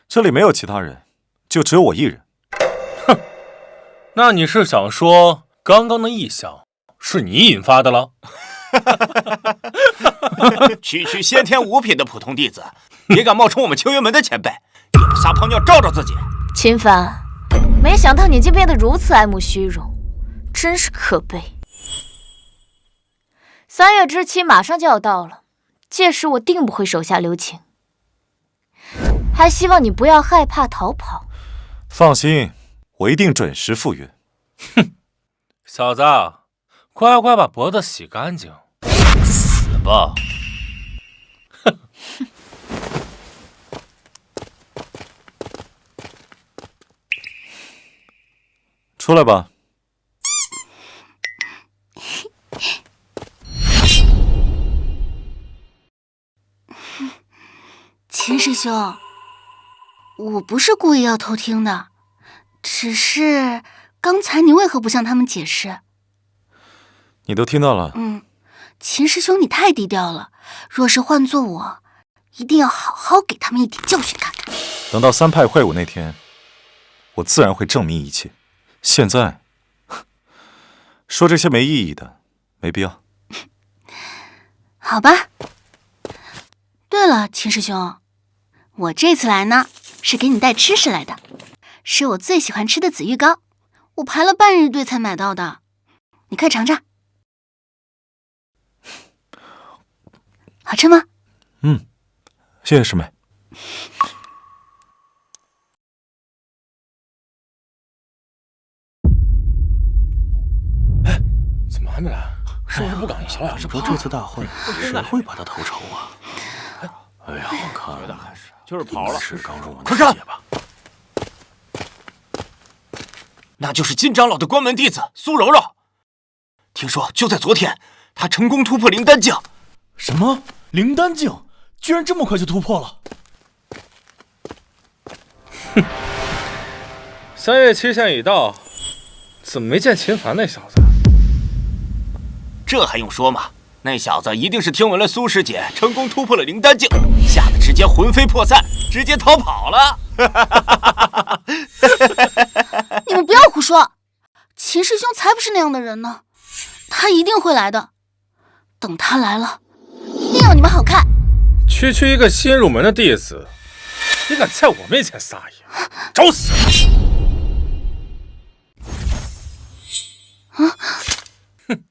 这里没有其他人，就只有我一人。哼，那你是想说刚刚的异象是你引发的了？区先天5品的普通弟子，也敢冒充我们清源门的前辈，也不撒泡尿照照自己。秦凡，没想到你竟变得如此爱慕虚荣，真是可悲。3月之期马上就要到了，届时我定不会手下留情，还希望你不要害怕逃跑。放心，我一定准时赴约。哼，小子，乖乖把脖子洗干净，死吧！哼。出来吧。秦师兄，我不是故意要偷听的，只是刚才你为何不向他们解释？你都听到了。秦师兄你太低调了，若是换做我，一定要好好给他们一点教训看看。等到3派会武那天，我自然会证明一切。现在说这些没意义的，没必要。好吧。对了，秦师兄，我这次来呢，是给你带吃食来的，是我最喜欢吃的紫玉糕，我排了半日队才买到的，你快尝尝。好吃吗？谢谢师妹。怎么还没来？是不是不赶一下呀？说这次大会谁会把他头筹啊？哎呀，我看就是跑了。是刚入门快看的吧？那就是金长老的关门弟子苏柔柔。听说就在昨天，他成功突破灵丹境。什么？灵丹境居然这么快就突破了？哼，3月期限已到，怎么没见秦凡那小子？这还用说吗？那小子一定是听闻了苏师姐成功突破了灵丹境，吓得直接魂飞魄散，直接逃跑了。你们不要胡说，秦师兄才不是那样的人呢，他一定会来的。等他来了，一定要你们好看。区区一个新入门的弟子，你敢在我面前撒野，找死！啊！哼！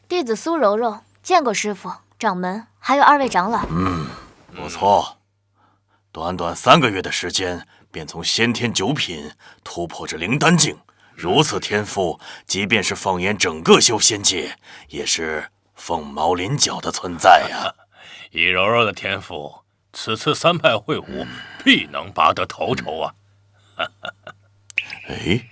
弟子苏柔柔见过师傅、掌门，还有2位长老。不错，短短3个月的时间，便从先天9品突破至灵丹境。如此天赋，即便是放眼整个修仙界，也是凤毛麟角的存在呀。以柔柔的天赋，此次3派会武必能拔得头筹啊！哎，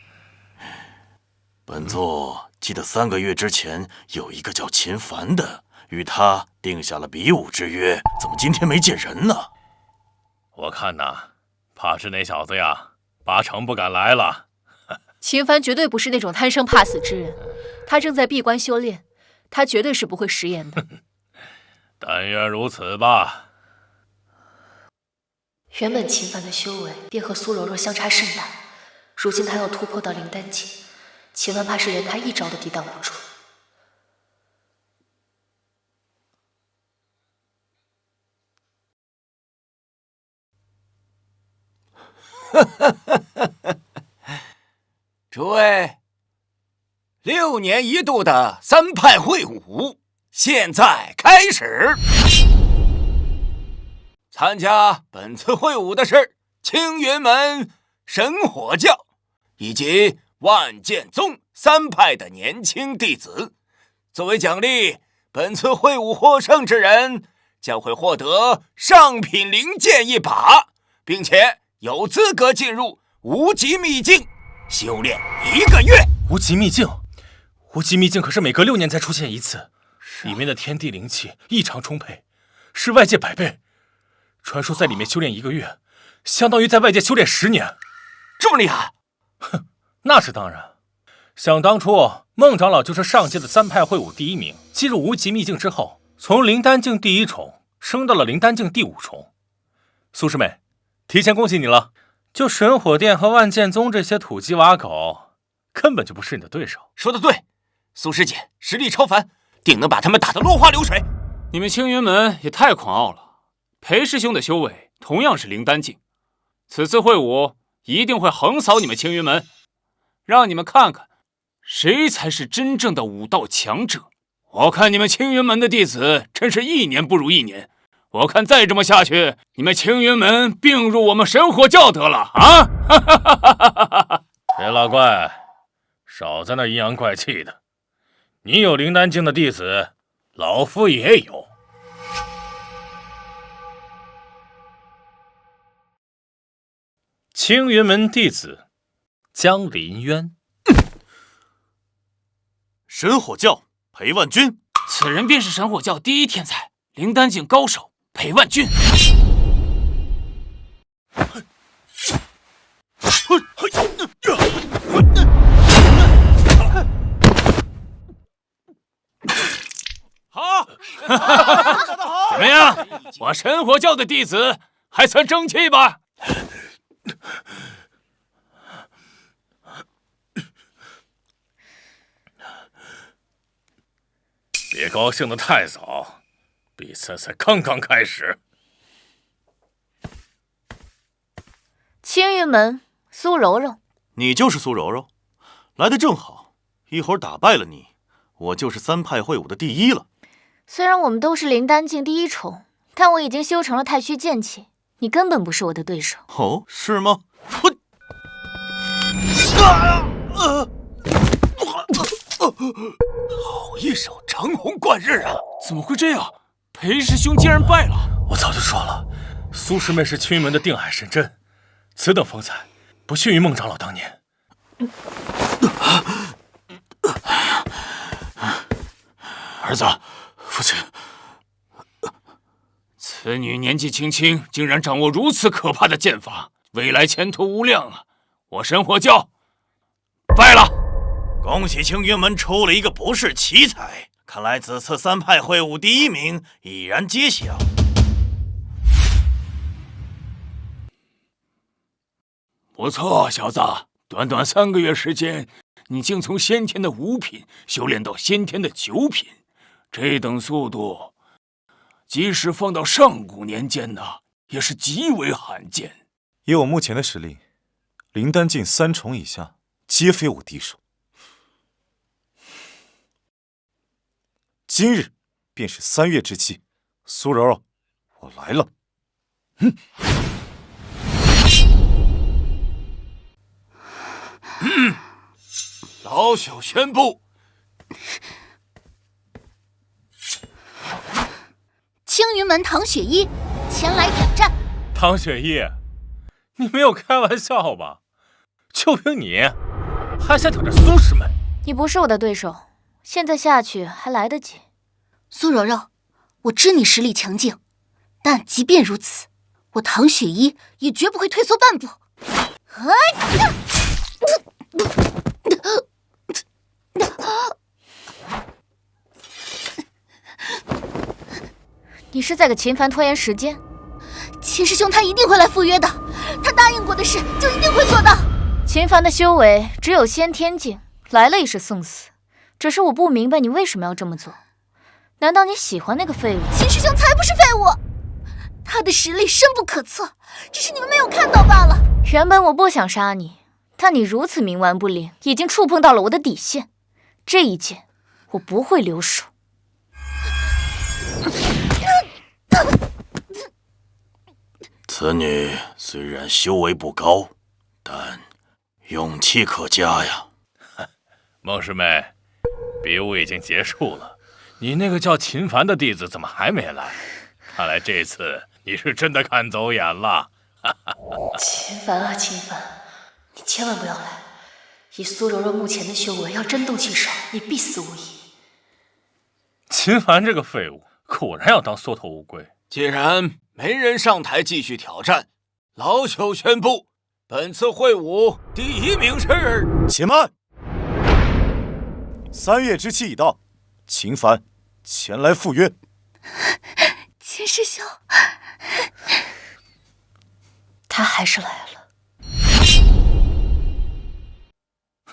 本座记得3个月之前有一个叫秦凡的，与他定下了比武之约，怎么今天没见人呢？我看呐，怕是那小子呀，八成不敢来了。秦凡绝对不是那种贪生怕死之人，他正在闭关修炼，他绝对是不会食言的。但愿如此吧。原本秦凡的修为便和苏柔柔相差甚大，如今他要突破到灵丹境，秦凡怕是连他一招都抵挡不住。诸位，6年一度的3派会武现在开始。参加本次会武的是青云门神火教以及万剑宗3派的年轻弟子。作为奖励，本次会武获胜之人将会获得上品灵剑1把，并且有资格进入无极秘境修炼1个月。无极秘境，无极秘境可是每隔6年才出现一次，里面的天地灵气异常充沛，是外界100倍。传说在里面修炼1个月，相当于在外界修炼10年。这么厉害？哼，那是当然。想当初，孟长老就是上届的3派会武第1名，进入无极秘境之后，从灵丹境第1重升到了灵丹境第5重。苏师妹，提前恭喜你了。就神火殿和万剑宗这些土鸡瓦狗，根本就不是你的对手。说得对，苏师姐实力超凡，定能把他们打得落花流水。你们青云门也太狂傲了。裴师兄的修为同样是灵丹境，此次会武一定会横扫你们青云门，让你们看看谁才是真正的武道强者。我看你们青云门的弟子真是1年不如1年，我看再这么下去，你们青云门并入我们神火教得了啊！别老怪，少在那阴阳怪气的。你有灵丹境的弟子，老夫也有。青云门弟子江林渊，神火教裴万钧，此人便是神火教第1天才，灵丹境高手裴万钧。好，怎么样？我神火教的弟子还算争气吧？别高兴得太早，比赛才刚刚开始。青云门苏柔柔，你就是苏柔柔，来得正好，一会儿打败了你，我就是3派会武的第1了。虽然我们都是灵丹境第1重，但我已经修成了太虚剑气，你根本不是我的对手。哦，是吗？好一手长虹贯日啊！怎么会这样？裴师兄竟然败了！我早就说了，苏师妹是青云门的定海神针，此等风采不逊于孟长老当年。儿子，父亲，此女年纪轻轻，竟然掌握如此可怕的剑法，未来前途无量啊！我神火教败了。恭喜青云门出了一个不世奇才，看来此次3派会武第1名已然揭晓。不错，小子，短短3个月时间，你竟从先天的5品修炼到先天的9品，这等速度，即使放到上古年间呢，也是极为罕见。以我目前的实力，灵丹境3重以下，皆非我敌手。今日便是3月之期，苏柔柔，我来了。老朽宣布，青云门唐雪一前来挑战。唐雪一，你没有开玩笑吧？就凭你，还想挑战苏师妹？你不是我的对手，现在下去还来得及。苏柔柔，我知你实力强劲，但即便如此，我唐雪一也绝不会退缩半步。你是在给秦凡拖延时间？秦师兄他一定会来赴约的，他答应过的事就一定会做到。秦凡的修为只有先天境，来了也是送死。只是我不明白你为什么要这么做？难道你喜欢那个废物？秦师兄才不是废物，他的实力深不可测，只是你们没有看到罢了。原本我不想杀你，但你如此冥顽不灵，已经触碰到了我的底线。这一剑，我不会留手。此女虽然修为不高，但勇气可嘉呀。孟师妹，比武已经结束了，你那个叫秦凡的弟子怎么还没来？看来这次你是真的看走眼了。秦凡啊，秦凡，你千万不要来！以苏柔柔目前的修为，要真动起手，你必死无疑。秦凡这个废物，果然要当缩头乌龟。既然没人上台继续挑战，老朽宣布，本次会武第1名是……且慢！3月之期已到，秦凡前来赴约。秦师兄，他还是来了。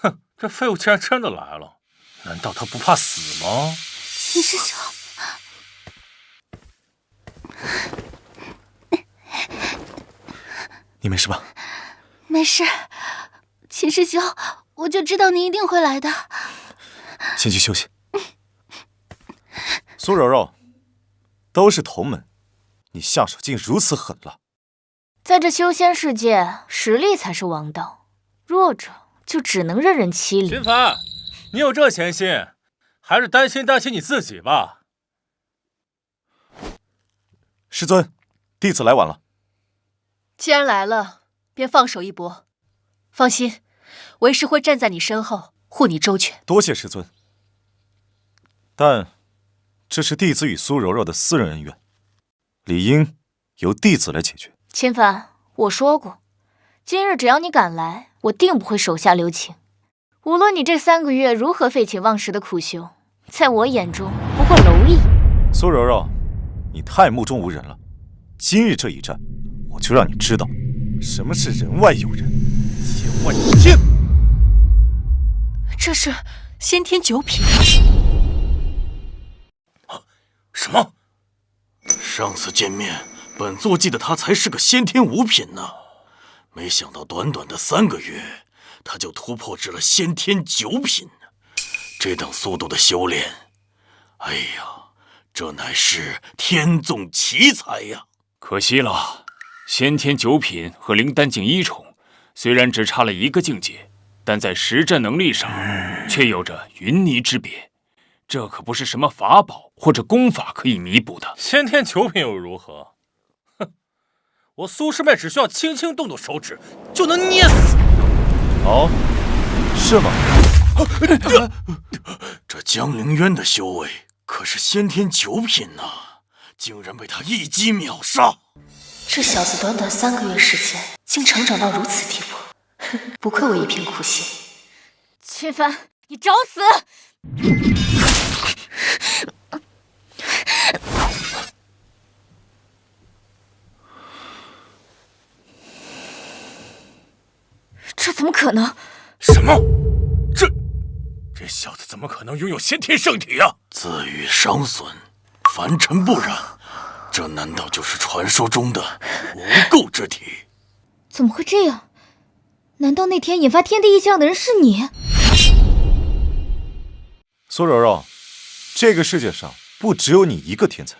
哼，这废物竟然真的来了，难道他不怕死吗？秦师兄，你没事吧？没事。秦师兄，我就知道你一定会来的。先去休息。苏柔柔，都是同门，你下手竟如此狠辣。在这修仙世界，实力才是王道，弱者就只能任人欺凌。秦凡，你有这闲心，还是担心你自己吧。师尊，弟子来晚了。既然来了，便放手一搏。放心，为师会站在你身后，护你周全。多谢师尊。但这是弟子与苏柔柔的私人恩怨，理应由弟子来解决。秦凡，我说过，今日只要你敢来，我定不会手下留情。无论你这3个月如何废寝忘食的苦修，在我眼中不过蝼蚁。苏柔柔，你太目中无人了。今日这一战，我就让你知道什么是人外有人，天外有天。这是先天9品。什么？上次见面，本座记得他才是个先天5品呢，没想到短短的3个月，他就突破至了先天9品。这等速度的修炼，哎呀，这乃是天纵奇才呀！可惜了，先天9品和灵丹境1重，虽然只差了1个境界，但在实战能力上却有着云泥之别。这可不是什么法宝或者功法可以弥补的。先天9品又如何？哼，我苏师妹只需要轻轻动动手指，就能捏死。哦，是吗？这江凌渊的修为可是先天九品呐，竟然被他一击秒杀。这小子短短3个月时间，竟成长到如此地步，不愧我一片苦心。秦帆，你找死！这怎么可能？什么？这小子怎么可能拥有先天圣体啊？自欲伤损，凡尘不染，这难道就是传说中的无垢之体？怎么会这样？难道那天引发天地异象的人是你？苏柔柔，这个世界上不只有你一个天才，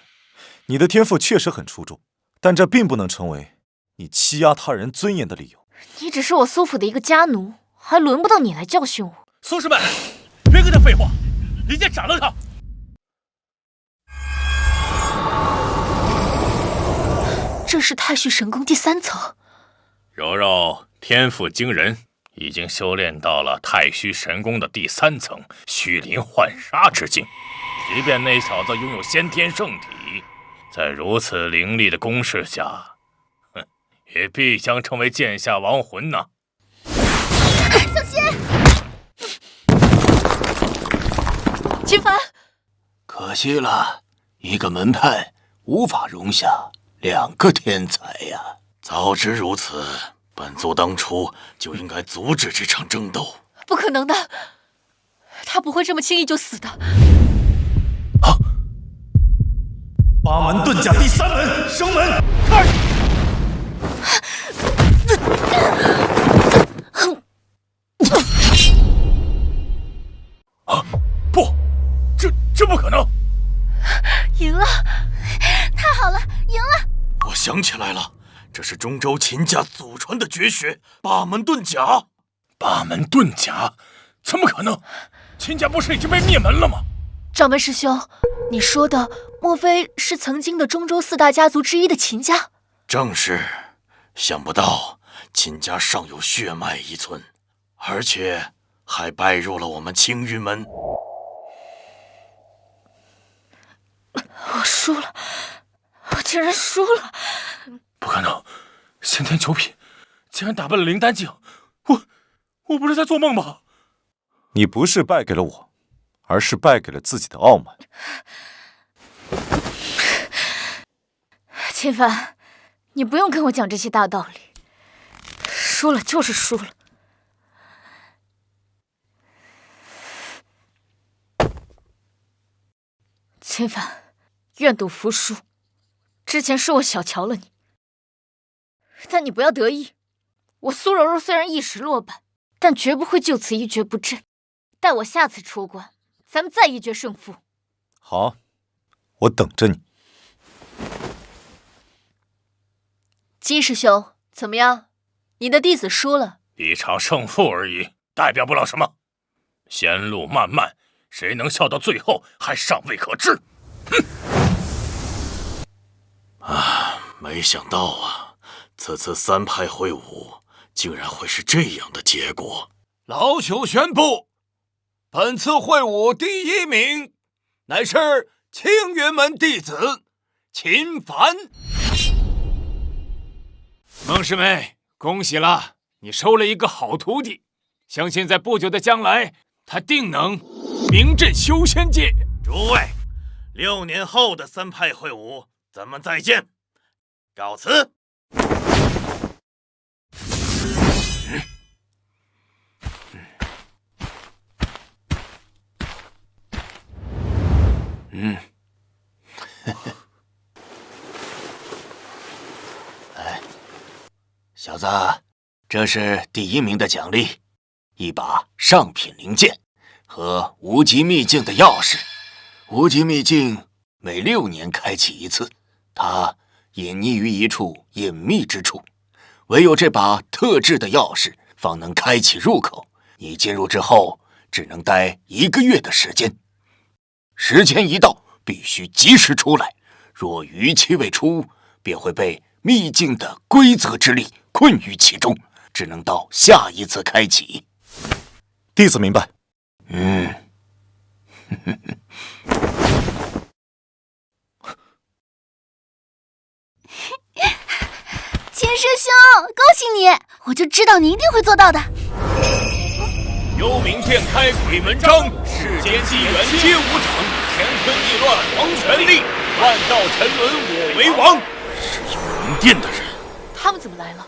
你的天赋确实很出众，但这并不能成为你欺压他人尊严的理由。你只是我苏府的一个家奴，还轮不到你来教训我。苏师们，别跟他废话，一剑斩了他！这是太虚神功第3层。柔柔天赋惊人，已经修炼到了太虚神功的第3层虚灵幻杀之境。即便那小子拥有先天圣体，在如此凌厉的攻势下，也必将成为剑下亡魂呐！小心！秦帆，可惜了，一个门派无法容下2个天才呀！早知如此，本座当初就应该阻止这场争斗。不可能的，他不会这么轻易就死的。八门遁甲第3门，升门开！不，这不可能！赢了，太好了，赢了！我想起来了，这是中州秦家祖传的绝学八门遁甲。八门遁甲？怎么可能？秦家不是已经被灭门了吗？掌门师兄，你说的莫非是曾经的中州4大家族之一的秦家？正是，想不到秦家尚有血脉遗存，而且还拜入了我们青云门。我输了，我竟然输了！不可能，先天9品竟然打败了灵丹境，我不是在做梦吧？你不是败给了我，而是败给了自己的傲慢。秦帆，你不用跟我讲这些大道理，输了就是输了。秦帆，愿赌服输。之前是我小瞧了你，但你不要得意。我苏柔柔虽然一时落败，但绝不会就此一蹶不振。待我下次出关，咱们再一决胜负。好，我等着你。金师兄，怎么样？你的弟子输了。一场胜负而已，代表不了什么。仙路漫漫，谁能笑到最后还尚未可知。哼！没想到啊，此次3派会武，竟然会是这样的结果。老朽宣布，本次会武第1名，乃是青云门弟子秦帆。孟师妹，恭喜了，你收了一个好徒弟，相信在不久的将来，他定能名震修仙界。诸位，6年后的3派会武，咱们再见，告辞。小子，这是第1名的奖励，一把上品灵剑和无极秘境的钥匙。无极秘境每6年开启一次，它隐匿于一处隐秘之处，唯有这把特制的钥匙方能开启入口。你进入之后，只能待1个月的时间，时间一到，必须及时出来。若逾期未出，便会被秘境的规则之力困于其中，只能到下一次开启。弟子明白。师兄，恭喜你！我就知道你一定会做到的。幽冥殿开鬼门张，世间机缘皆无常，乾坤易乱黄泉力，万道沉沦我为王。是幽冥殿的人，他们怎么来了？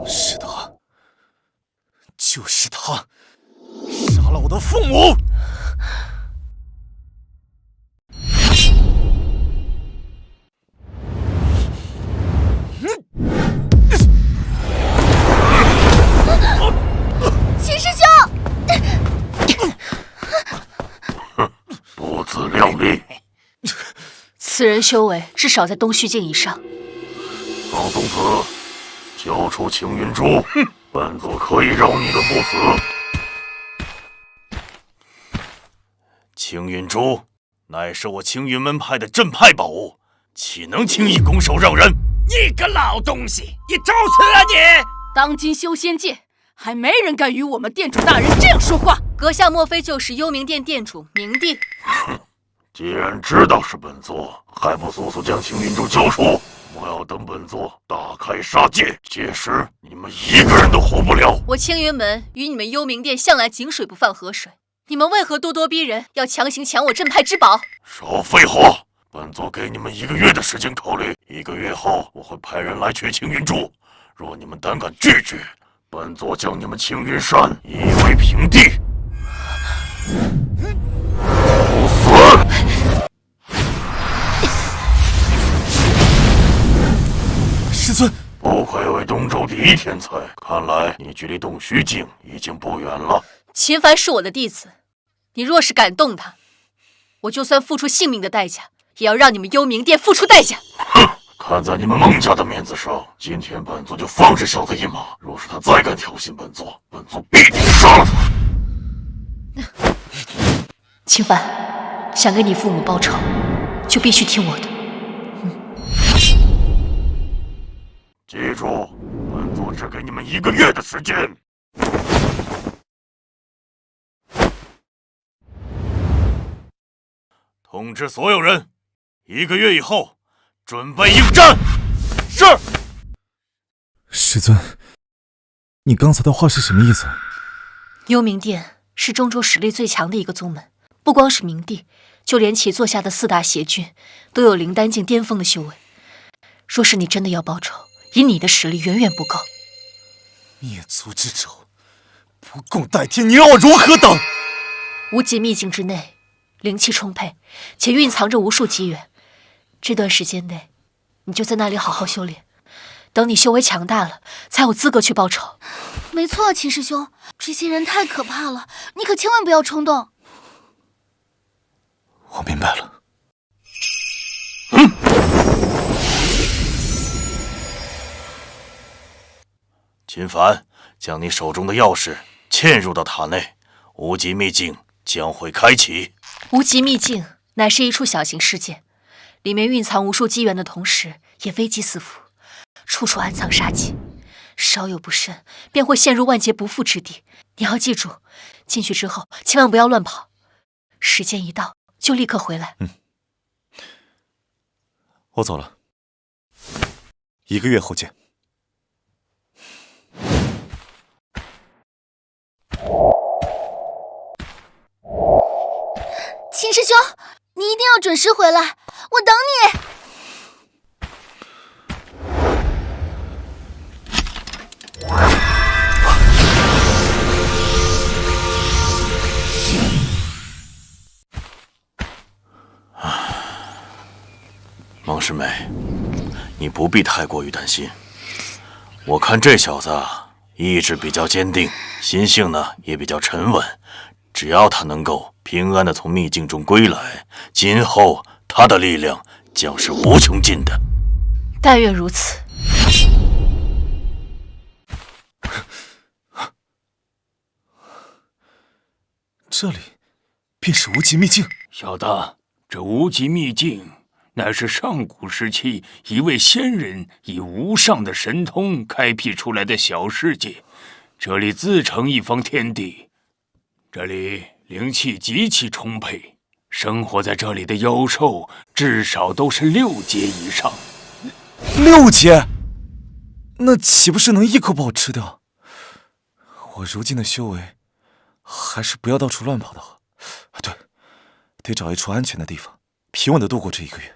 是他，就是他，杀了我的父母。秦师兄，不自量力！此人修为至少在东虚境以上。唐宗子，交出青云珠，本座可以饶你个不死。青云珠乃是我青云门派的镇派宝物，岂能轻易拱手让人？你个老东西，你找死啊你！当今修仙界，还没人敢与我们店主大人这样说话。阁下莫非就是幽冥殿店主明帝？既然知道是本座，还不速速将青云珠交出！我要等本座大开杀戒，届时你们一个人都活不了。我青云门与你们幽冥殿向来井水不犯河水，你们为何咄咄逼人，要强行抢我镇派之宝？少废话！本座给你们1个月的时间考虑，1个月后我会派人来取青云珠。若你们胆敢拒绝，本座将你们青云山夷为平地。不死！师尊，不愧为东周第一天才，看来你距离洞虚境已经不远了。秦凡是我的弟子，你若是敢动他，我就算付出性命的代价，也要让你们幽冥殿付出代价。哼！看在你们孟家的面子上，今天本座就放这小子一马。若是他再敢挑衅本座，本座必定杀了他。秦凡，想给你父母报仇，就必须听我的。记住，本座只给你们1个月的时间。通知所有人，1个月以后准备应战。是。师尊，你刚才的话是什么意思？幽冥殿是中州实力最强的一个宗门，不光是明帝，就连其座下的4大邪君都有灵丹境巅峰的修为。若是你真的要报仇，以你的实力远远不够。灭族之仇，不共戴天，你让我如何等？无极秘境之内，灵气充沛，且蕴藏着无数机缘。这段时间内，你就在那里好好修炼。等你修为强大了，才有资格去报仇。没错，秦师兄，这些人太可怕了，你可千万不要冲动。我明白了。秦凡，将你手中的钥匙嵌入到塔内，无极秘境将会开启。无极秘境乃是一处小型世界，里面蕴藏无数机缘的同时，也危机四伏，处处暗藏杀机，稍有不慎便会陷入万劫不复之地。你要记住，进去之后千万不要乱跑，时间一到就立刻回来。我走了，1个月后见。秦师兄，你一定要准时回来，我等你。孟师妹，你不必太过于担心。我看这小子意志比较坚定，心性呢也比较沉稳。只要他能够平安的从秘境中归来，今后他的力量将是无穷尽的。但愿如此。这里便是无极秘境。小的，这无极秘境乃是上古时期一位仙人以无上的神通开辟出来的小世界，这里自成一方天地。这里灵气极其充沛，生活在这里的妖兽至少都是6阶以上。6阶？那岂不是能一口把我吃掉？我如今的修为，还是不要到处乱跑的好。对，得找一处安全的地方，平稳的度过这1个月。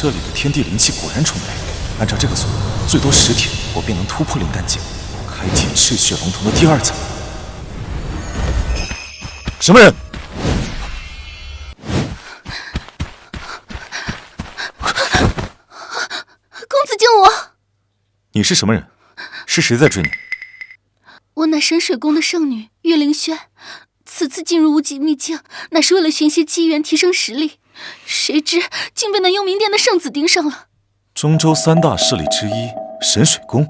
这里的天地灵气果然充沛，按照这个速度，最多10天，我便能突破灵丹境，开启赤血龙瞳的第2层。什么人？公子救我！你是什么人？是谁在追你？我乃神水宫的圣女岳灵轩，此次进入无极秘境，乃是为了寻些机缘提升实力。谁知竟被那幽冥殿的圣子盯上了。中州3大势力之一神水宫。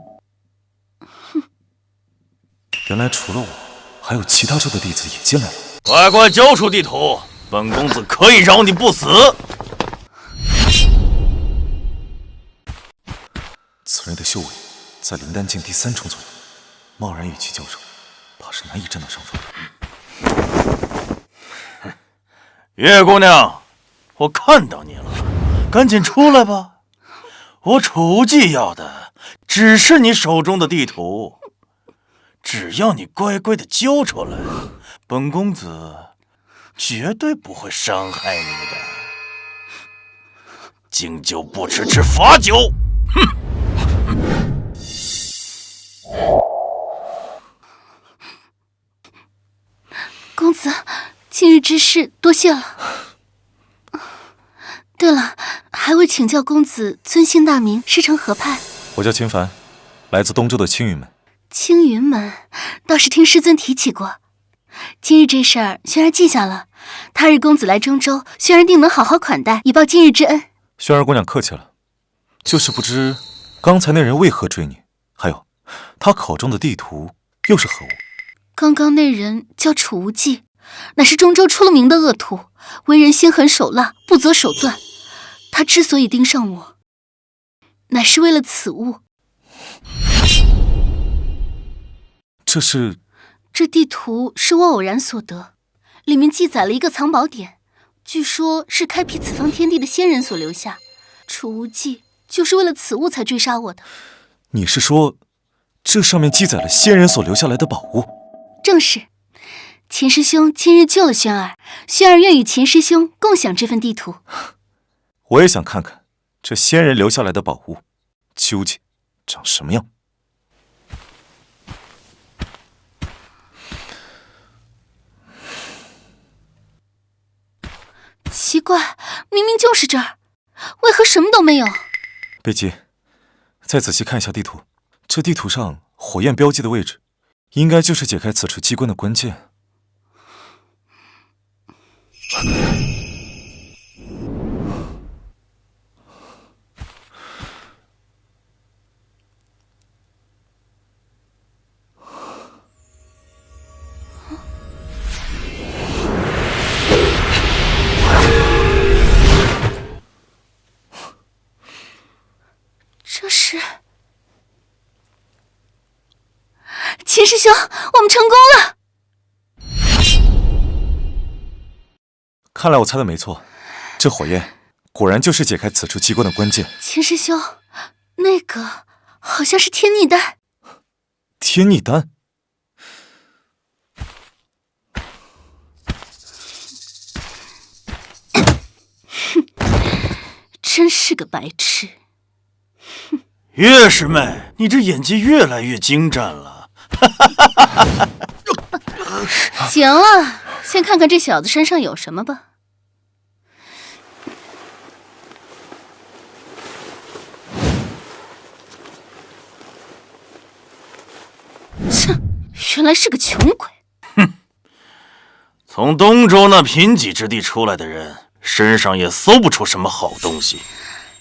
原来除了我，还有其他州的弟子也进来了。乖乖交出地图，本公子可以饶你不死。此人的修为在灵丹境第3重左右，贸然与其交手，怕是难以占到上风。月姑娘，我看到你了，赶紧出来吧！我储物记要的只是你手中的地图，只要你乖乖的交出来，本公子绝对不会伤害你的。敬酒不吃吃罚酒！哼！公子，今日之事多谢了。对了，还未请教公子尊姓大名，师承何派？我叫秦凡，来自东周的青云门。青云门倒是听师尊提起过。今日这事儿，轩儿记下了。他日公子来中州，轩儿定能好好款待，以报今日之恩。轩儿姑娘客气了，就是不知刚才那人为何追你，还有他口中的地图又是何物？刚刚那人叫楚无忌，乃是中州出了名的恶徒，为人心狠手辣，不择手段。他之所以盯上我，乃是为了此物。这地图是我偶然所得，里面记载了一个藏宝点，据说是开辟此方天地的仙人所留下。楚无忌就是为了此物才追杀我的。你是说，这上面记载了仙人所留下来的宝物？正是。秦师兄今日救了轩儿，轩儿愿与秦师兄共享这份地图。我也想看看这仙人留下来的宝物究竟长什么样。奇怪，明明就是这儿，为何什么都没有？别急，再仔细看一下地图。这地图上火焰标记的位置，应该就是解开此处机关的关键。这是秦师兄，我们成功了！看来我猜的没错，这火焰果然就是解开此处机关的关键。秦师兄，那个好像是天逆丹。天逆丹？真是个白痴。岳师妹，你这演技越来越精湛了。行了，先看看这小子身上有什么吧。切，原来是个穷鬼。从东周那贫瘠之地出来的人，身上也搜不出什么好东西。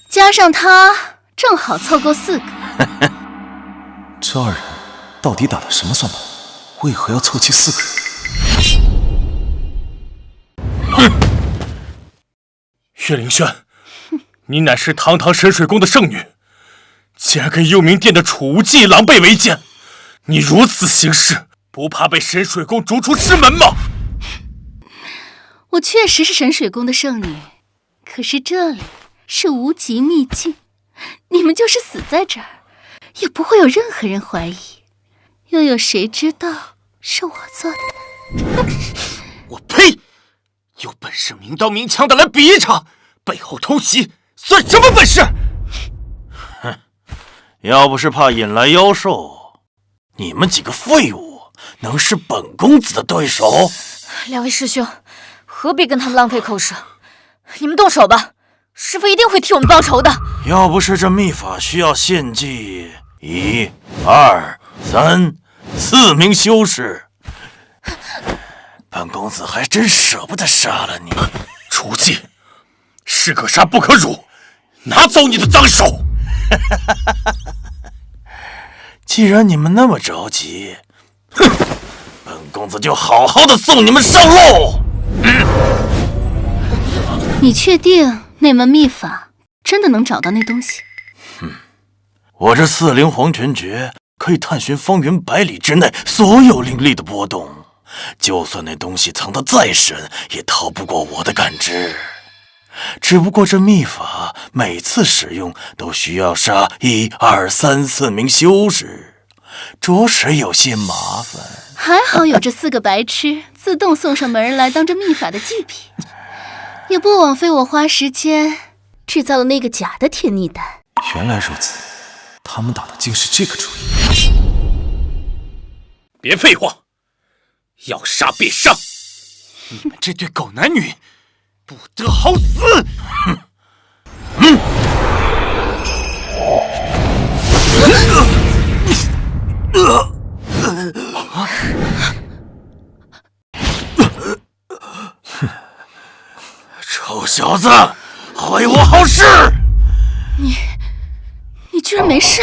加上他，正好凑够4个。这二人到底打的什么算盘？为何要凑齐4个人？岳灵轩，你乃是堂堂神水宫的圣女，竟然跟幽冥殿的储无忌狼狈为奸！你如此行事，不怕被神水宫逐出师门吗？我确实是神水宫的圣女，可是这里是无极秘境，你们就是死在这儿，也不会有任何人怀疑。又有谁知道是我做的呢？我呸！有本事明刀明枪的来比一场，背后偷袭算什么本事？哼，要不是怕引来妖兽，你们几个废物能是本公子的对手？两位师兄，何必跟他们浪费口舌？你们动手吧，师父一定会替我们报仇的。要不是这秘法需要献祭1、2、3、4名修士，本公子还真舍不得杀了你。楚忌，士可杀不可辱，拿走你的脏手！既然你们那么着急，哼，本公子就好好的送你们上路。你确定那门秘法真的能找到那东西？我这4灵黄泉诀可以探寻方圆100里之内所有灵力的波动，就算那东西藏得再深，也逃不过我的感知。只不过这秘法每次使用都需要杀1、2、3、4名修士，着实有些麻烦。还好有这4个白痴自动送上门来当这秘法的祭品，也不枉费我花时间制造了那个假的天逆丹。原来如此，他们打的竟是这个主意。别废话，要杀便杀！你们这对狗男女，不得好死！臭小子，毁我好事！你居然没事？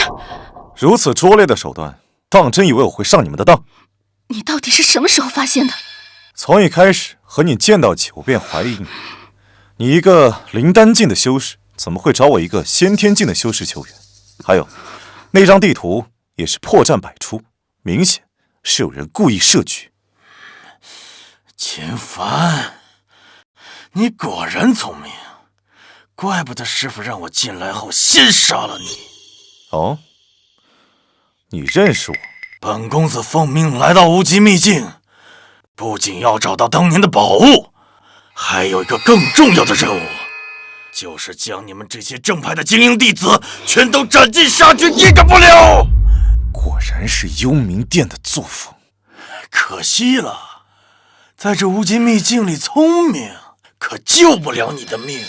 如此拙劣的手段，当真以为我会上你们的当？你到底是什么时候发现的？从一开始和你见到起，我便怀疑你。你一个灵丹境的修士，怎么会找我一个先天境的修士求援？还有，那张地图也是破绽百出，明显是有人故意设局。秦凡，你果然聪明，怪不得师傅让我进来后先杀了你。哦，你认识我？本公子奉命来到无极秘境，不仅要找到当年的宝物，还有一个更重要的任务，就是将你们这些正派的精英弟子全都斩尽杀绝，一个不留。果然是幽冥殿的作风。可惜了，在这无极秘境里，聪明可救不了你的命。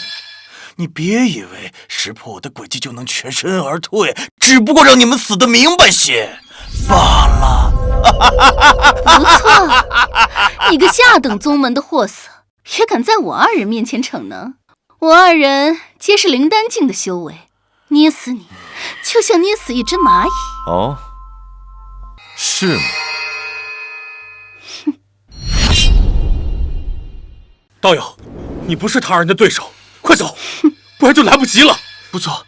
你别以为识破我的诡计就能全身而退，只不过让你们死得明白些罢了。不错，你个下等宗门的货色，也敢在我二人面前逞能？我二人皆是灵丹境的修为，捏死你，就像捏死一只蚂蚁。哦，是吗？道友，你不是他二人的对手，快走，不然就来不及了。不错，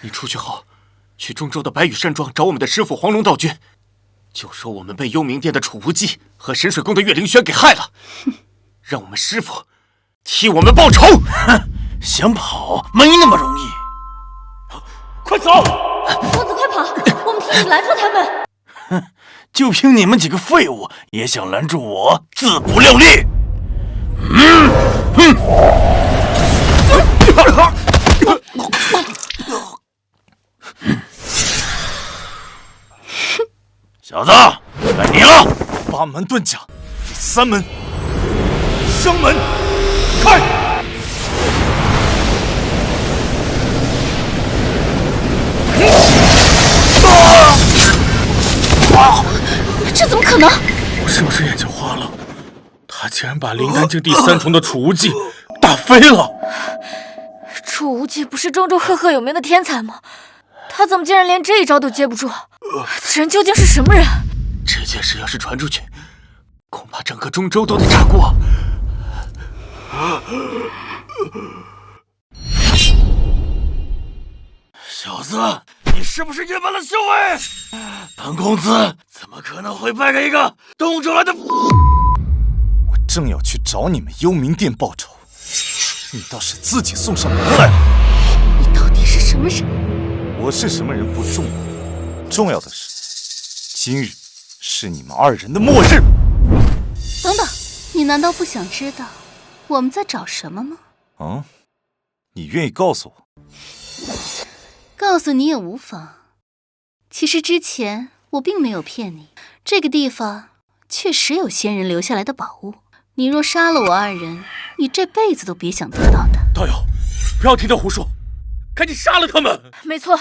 你出去后，去中州的白羽山庄找我们的师傅黄龙道君，就说我们被幽冥殿的楚无忌和神水宫的岳灵轩给害了，让我们师傅替我们报仇。想跑没那么容易，快走！公子快跑，我们替你拦住他们。就凭你们几个废物，也想拦住我，自不量力！小子，该你了。八门遁甲，第3门，生门开！这怎么可能？我是不是眼睛花了？他竟然把灵丹境第3重的储物技打飞了！楚无忌不是中州赫赫有名的天才吗？他怎么竟然连这一招都接不住？此人究竟是什么人？这件事要是传出去，恐怕整个中州都得炸锅。小子，你是不是野蛮了修为？本公子怎么可能会败给一个东州来的？我正要去找你们幽冥殿报仇，你倒是自己送上门来了。你到底是什么人？我是什么人不重要，重要的是，今日是你们2人的末日。等等，你难道不想知道我们在找什么吗？啊，你愿意告诉我？告诉你也无妨。其实之前我并没有骗你，这个地方确实有仙人留下来的宝物。你若杀了我2人，你这辈子都别想得到的。道友，不要听他胡说，赶紧杀了他们！没错，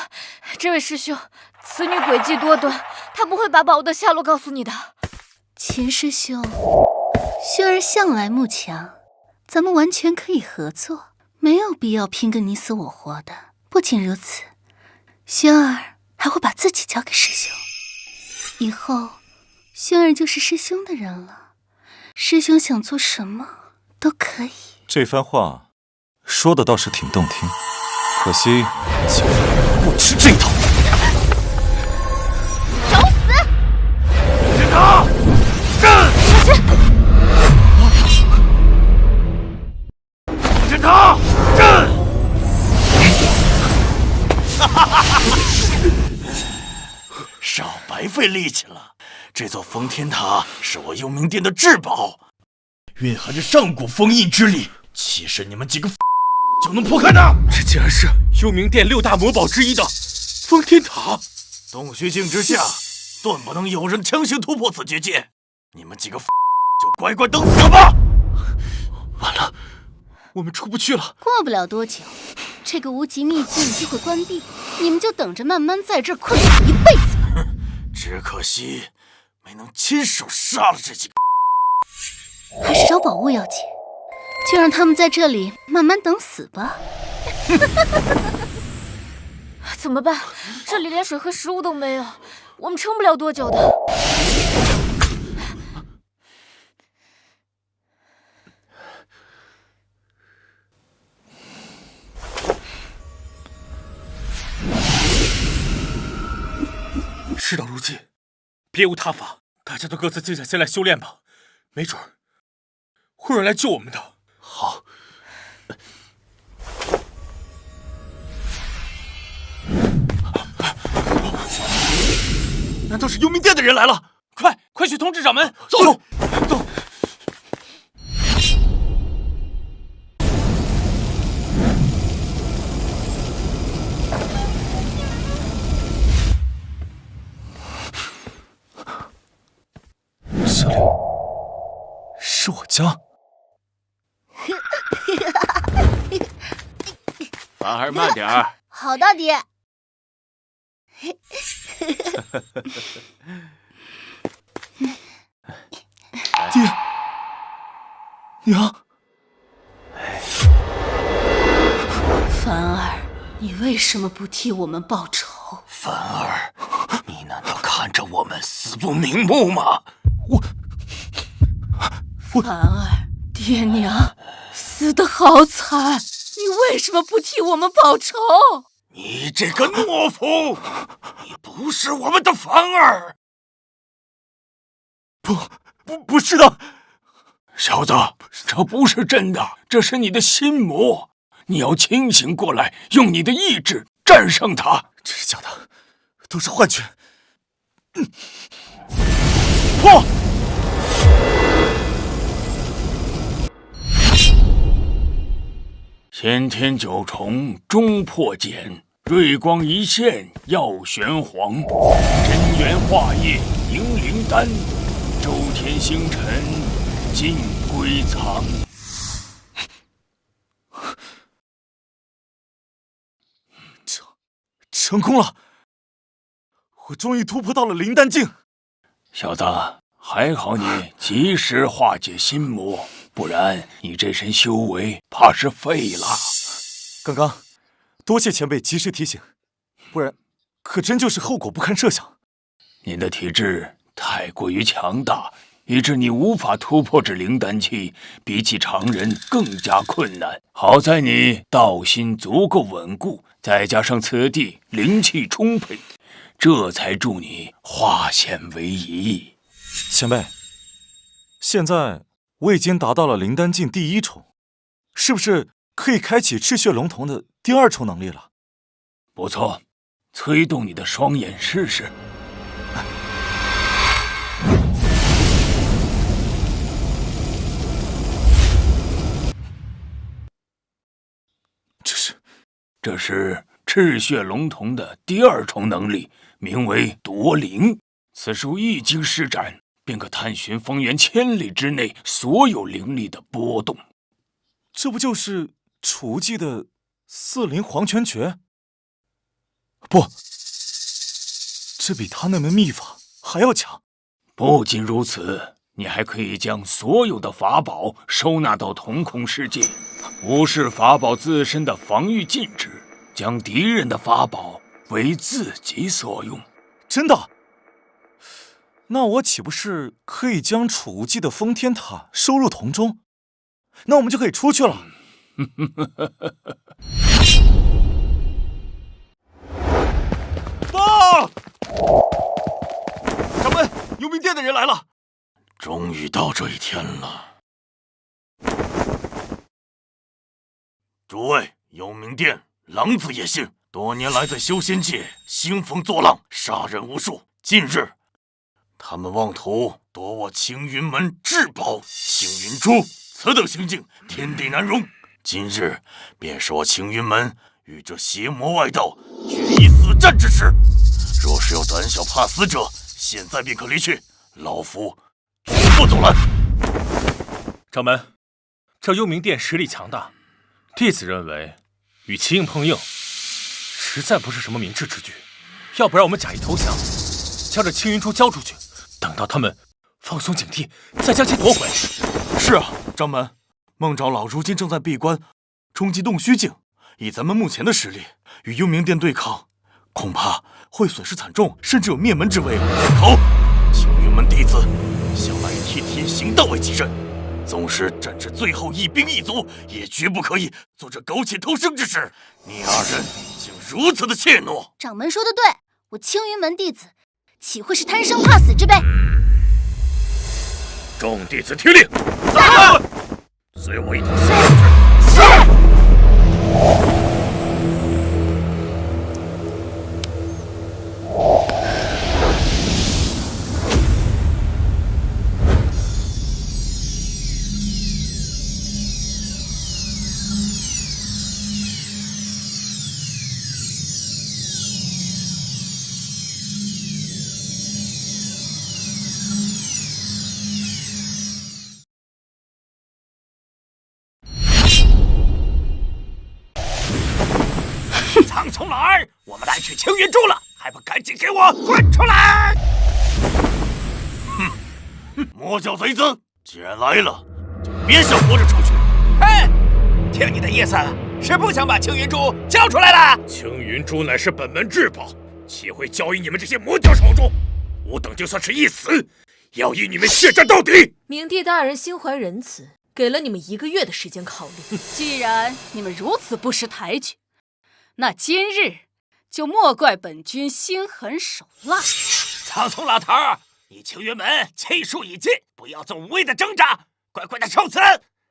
这位师兄，此女诡计多端，她不会把宝物的下落告诉你的。秦师兄，薰儿向来慕强，咱们完全可以合作，没有必要拼个你死我活的。不仅如此，薰儿还会把自己交给师兄，以后薰儿就是师兄的人了。师兄想做什么都可以。这番话说的倒是挺动听，可惜秦风不吃这一套。找死！天堂镇！天堂镇！少白费力气了。这座封天塔是我幽冥殿的至宝，蕴含着上古封印之力，岂是你们几个就能破开的？这竟然是幽冥殿6大魔宝之一的封天塔！洞虚境之下，断不能有人强行突破此结界。你们几个就乖乖等死吧！完了，我们出不去了。过不了多久，这个无极秘境就会关闭，你们就等着慢慢在这儿困死一辈子吧。只可惜没能亲手杀了这几个。还是找宝物要紧，就让他们在这里慢慢等死吧。怎么办？这里连水和食物都没有，我们撑不了多久的。事到如今，别无他法，大家都各自静下心来修炼吧，没准儿会有人来救我们的。好。难道是幽冥殿的人来了？快去通知掌门！走。这里是我家。凡儿慢点儿。好的，爹。爹，娘，凡儿，你为什么不替我们报仇？凡儿，你难道看着我们死不瞑目吗？凡儿，爹娘死得好惨，你为什么不替我们报仇？你这个懦夫！你不是我们的凡儿！不是的，小子，这不是真的，这是你的心魔。你要清醒过来，用你的意志战胜他。这是假的，都是幻觉。破！先天九重终破茧，瑞光一现耀玄黄，真元化液凝灵丹，周天星辰尽归藏。成功了！我终于突破到了灵丹境。小子，还好你及时化解心魔，不然你这身修为怕是废了。刚刚多谢前辈及时提醒，不然可真就是后果不堪设想。您的体质太过于强大，以致你无法突破这灵丹期，比起常人更加困难。好在你道心足够稳固，再加上此地灵气充沛，这才助你化险为夷。前辈，现在我已经达到了灵丹境第1重，是不是可以开启赤血龙瞳的第2重能力了？不错，催动你的双眼试试。这是赤血龙瞳的第2重能力，名为夺灵。此术一经施展，便可探寻方圆1000里之内所有灵力的波动。这不就是储物记的4灵黄泉诀？不，这比他那门秘法还要强。不仅如此，你还可以将所有的法宝收纳到瞳孔世界，无视法宝自身的防御禁制，将敌人的法宝为自己所用。真的？那我岂不是可以将储物记的封天塔收入瞳中？那我们就可以出去了。报！掌门，幽冥殿的人来了。终于到这一天了。诸位，幽冥殿狼子野性，多年来在修仙界兴风作浪，杀人无数。近日，他们妄图夺我青云门至宝青云珠，此等行径，天地难容。今日便是我青云门与这邪魔外道决一死战之时。若是有胆小怕死者，现在便可离去，老夫绝不阻拦。掌门，这幽冥殿实力强大，弟子认为与其硬碰硬，实在不是什么明智之举。要不然我们假意投降，将这青云珠交出去，等到他们放松警惕，再将其夺回。是啊，掌门，孟长老如今正在闭关冲击洞虚境，以咱们目前的实力与幽冥殿对抗，恐怕会损失惨重，甚至有灭门之危。好，青云门弟子向来以贴天行道为己任，纵使战至最后一兵一卒，也绝不可以做这苟且偷生之事。你二人竟如此的怯懦！掌门说的对，我青云门弟子岂会是贪生怕死之辈？众弟子听令，走！随我一同杀出去！是。苍从老儿，我们来取青云珠了，还不赶紧给我滚出来！哼，魔教贼子，既然来了，就别想活着出去。哼，听你的意思是不想把青云珠交出来了？青云珠乃是本门至宝，岂会交于你们这些魔教手中？我等就算是一死，也要与你们血战到底！冥帝大人心怀仁慈，给了你们1个月的时间考虑。既然你们如此不识抬举，那今日就莫怪本君心狠手辣。苍松老头，你青云门气数已尽，不要做无谓的挣扎，乖乖的受死，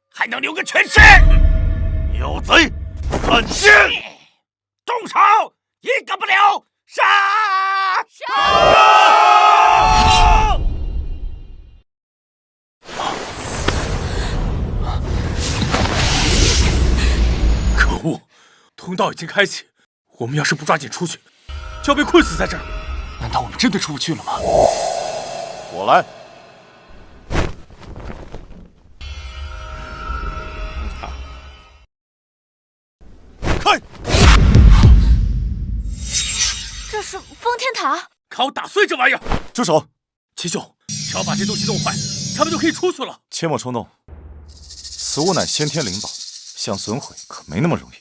还能留个全尸。有贼，看剑！动手，一个不留，杀！可恶！通道已经开启，我们要是不抓紧出去，就要被困死在这儿。难道我们真的出不去了吗？我来。开！这是封天塔，靠打碎这玩意儿！住手！齐兄，只要把这东西弄坏，咱们就可以出去了。切莫冲动，此物乃先天灵宝，想损毁可没那么容易。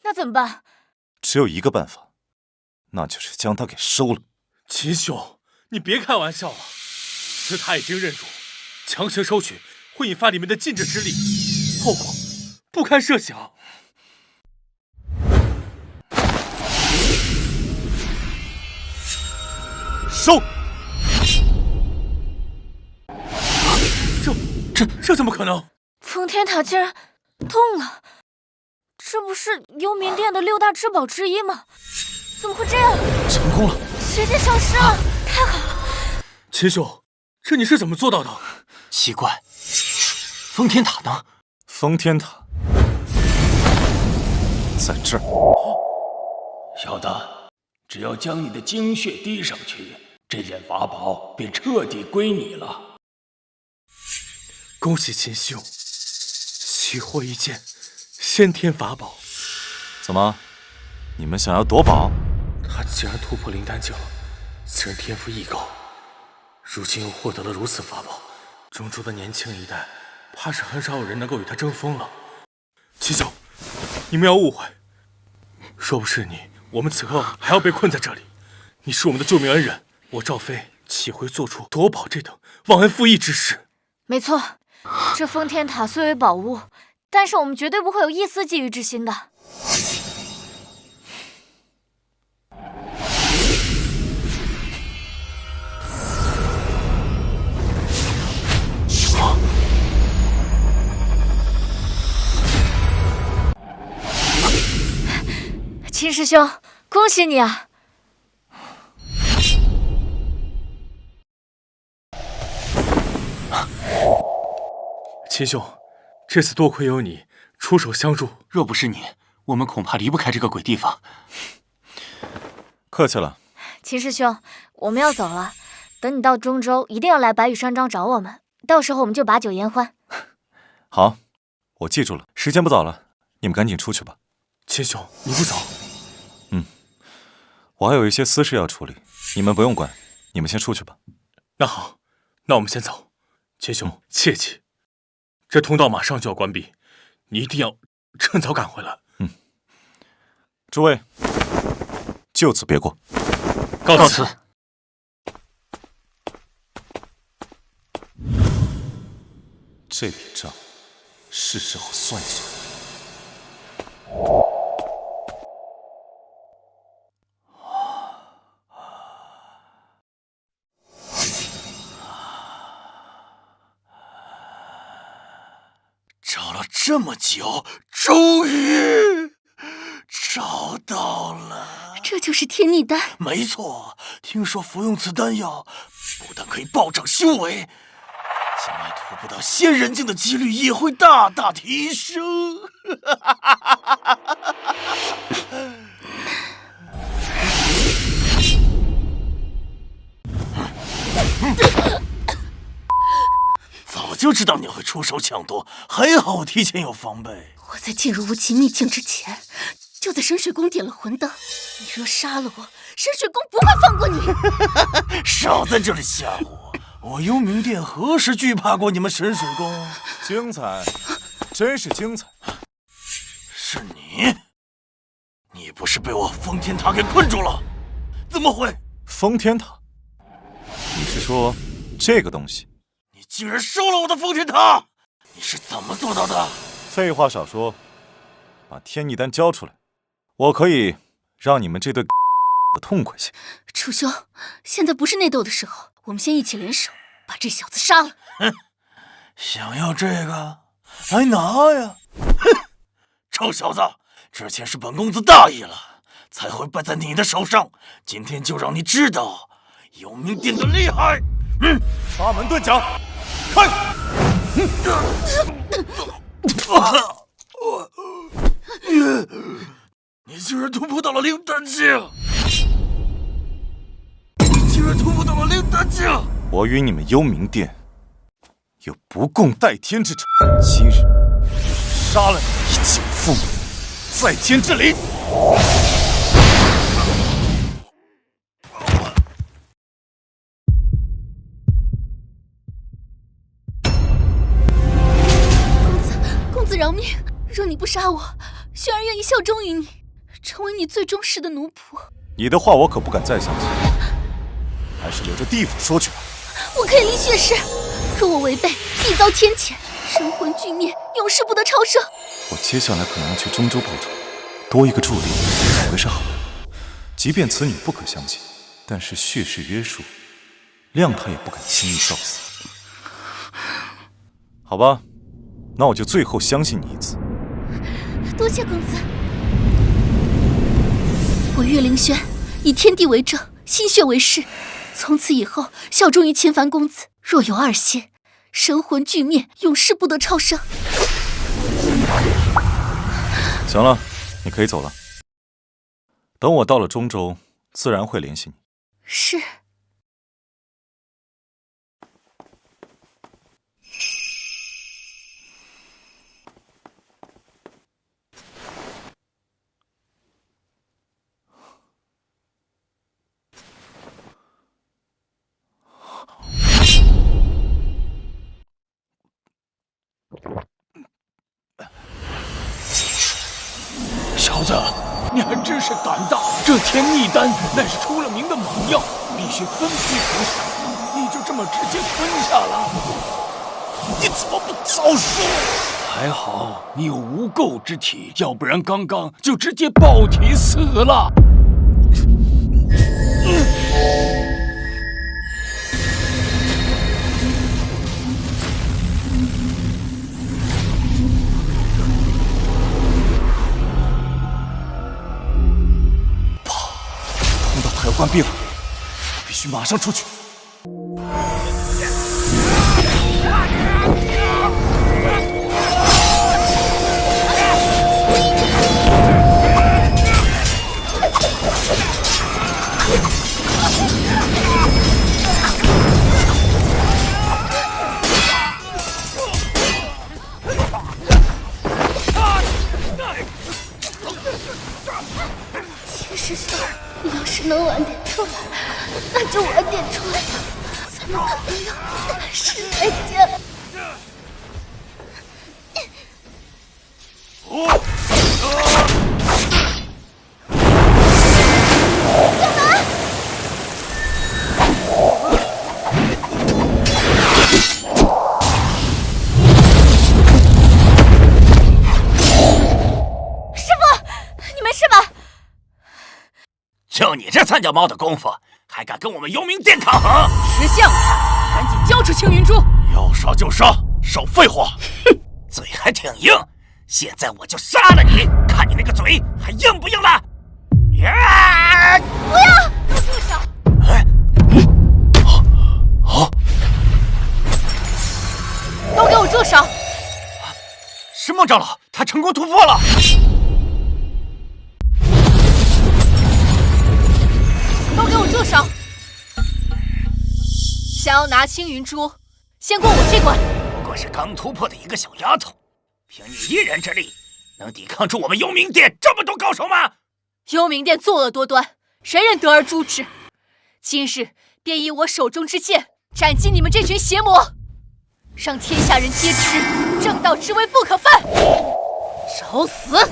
那怎么办？只有一个办法，那就是将它给收了。齐兄，你别开玩笑了，此塔已经认主，强行收取会引发里面的禁制之力，后果不堪设想。收！这怎么可能？封天塔竟然动了，这不是幽冥殿的6大至宝之一吗？怎么会这样？成功了！直接消失了，太好了！齐兄，这你是怎么做到的？奇怪，封天塔呢？封天塔在这儿。小的，只要将你的精血滴上去，这件法宝便彻底归你了。恭喜秦兄，喜获一件先天法宝。怎么，你们想要夺宝？他既然突破灵丹境了，此人天赋异高，如今又获得了如此法宝，中州的年轻一代怕是很少有人能够与他争锋了。秦兄，你们要误会，若不是你，我们此刻还要被困在这里。你是我们的救命恩人，我赵飞岂会做出夺宝这等忘恩负义之事？没错，这封天塔虽为宝物，但是我们绝对不会有一丝觊觎之心的。秦师兄，恭喜你啊！秦兄，这次多亏有你出手相助，若不是你，我们恐怕离不开这个鬼地方。客气了。秦师兄，我们要走了，等你到中州，一定要来白羽山庄找我们，到时候我们就把酒言欢。好，我记住了。时间不早了，你们赶紧出去吧。秦兄，你不走？我还有一些私事要处理，你们不用管，你们先出去吧。那好，那我们先走。秦兄，切记，这通道马上就要关闭，你一定要趁早赶回来。诸位，就此别过。告辞。这笔账是时候算一算。找了这么久，终于找到了。这就是天逆丹。没错，听说服用此丹药，不但可以暴涨修为，将来突破到仙人境的几率也会大大提升。早就知道你会出手抢夺，还好我提前有防备。我在进入无极秘境之前，就在神水宫点了魂灯。你若杀了我，神水宫不会放过你。少在这里吓唬我！幽冥殿何时惧怕过你们神水宫？精彩，真是精彩！是你？你不是被我封天塔给困住了？怎么会？封天塔？你是说这个东西？你竟然收了我的封天塔！你是怎么做到的？废话少说，把天逆丹交出来，我可以让你们这对痛快些。楚兄，现在不是内斗的时候，我们先一起联手把这小子杀了。哼，想要这个，来拿呀！哼，臭小子，之前是本公子大意了，才会败在你的手上。今天就让你知道幽冥殿的厉害！八门遁甲，开！你竟然突破到了灵丹境！你竟然突破到了灵丹境！我与你们幽冥殿有不共戴天之仇，今日杀了你，以救父母，在天之灵。饶命！若你不杀我，轩儿愿意效忠于你，成为你最忠实的奴仆。你的话我可不敢再相信，还是留着地府说去吧。我可以立血誓，若我违背，必遭天谴，神魂俱灭，永世不得超生。我接下来可能要去中州报仇，多一个助力总归是好的。即便此女不可相信，但是血誓约束，谅她也不敢轻易造死。好吧，那我就最后相信你一次。多谢公子。我岳灵轩以天地为证，心血为誓，从此以后效忠于秦凡公子。若有二心，神魂俱灭，永世不得超生。行了，你可以走了。等我到了中州，自然会联系你。是。小子，你还真是胆大！这天逆丹乃是出了名的猛药，必须分批服食，你就这么直接吞下了？你怎么不早说？还好你有无垢之体，要不然刚刚就直接爆体死了。要关闭了，我必须马上出去。秦师兄，你要是能晚点出来，那就晚点出来，咱们可能要是再见。就你这三脚猫的功夫，还敢跟我们幽冥殿抗衡？识相，赶紧交出青云珠！要杀就杀，少废话！哼，嘴还挺硬，现在我就杀了你，看你那个嘴还硬不硬了！呀！不要，给我住手！都给我住手！是孟长老，他成功突破了。都给我住手！想要拿青云珠，先过我这关。不过是刚突破的一个小丫头，凭你一人之力，能抵抗住我们幽冥殿这么多高手吗？幽冥殿作恶多端，谁人得而诛之？今日便以我手中之剑斩击你们这群邪魔，让天下人皆知正道之威不可犯！找死！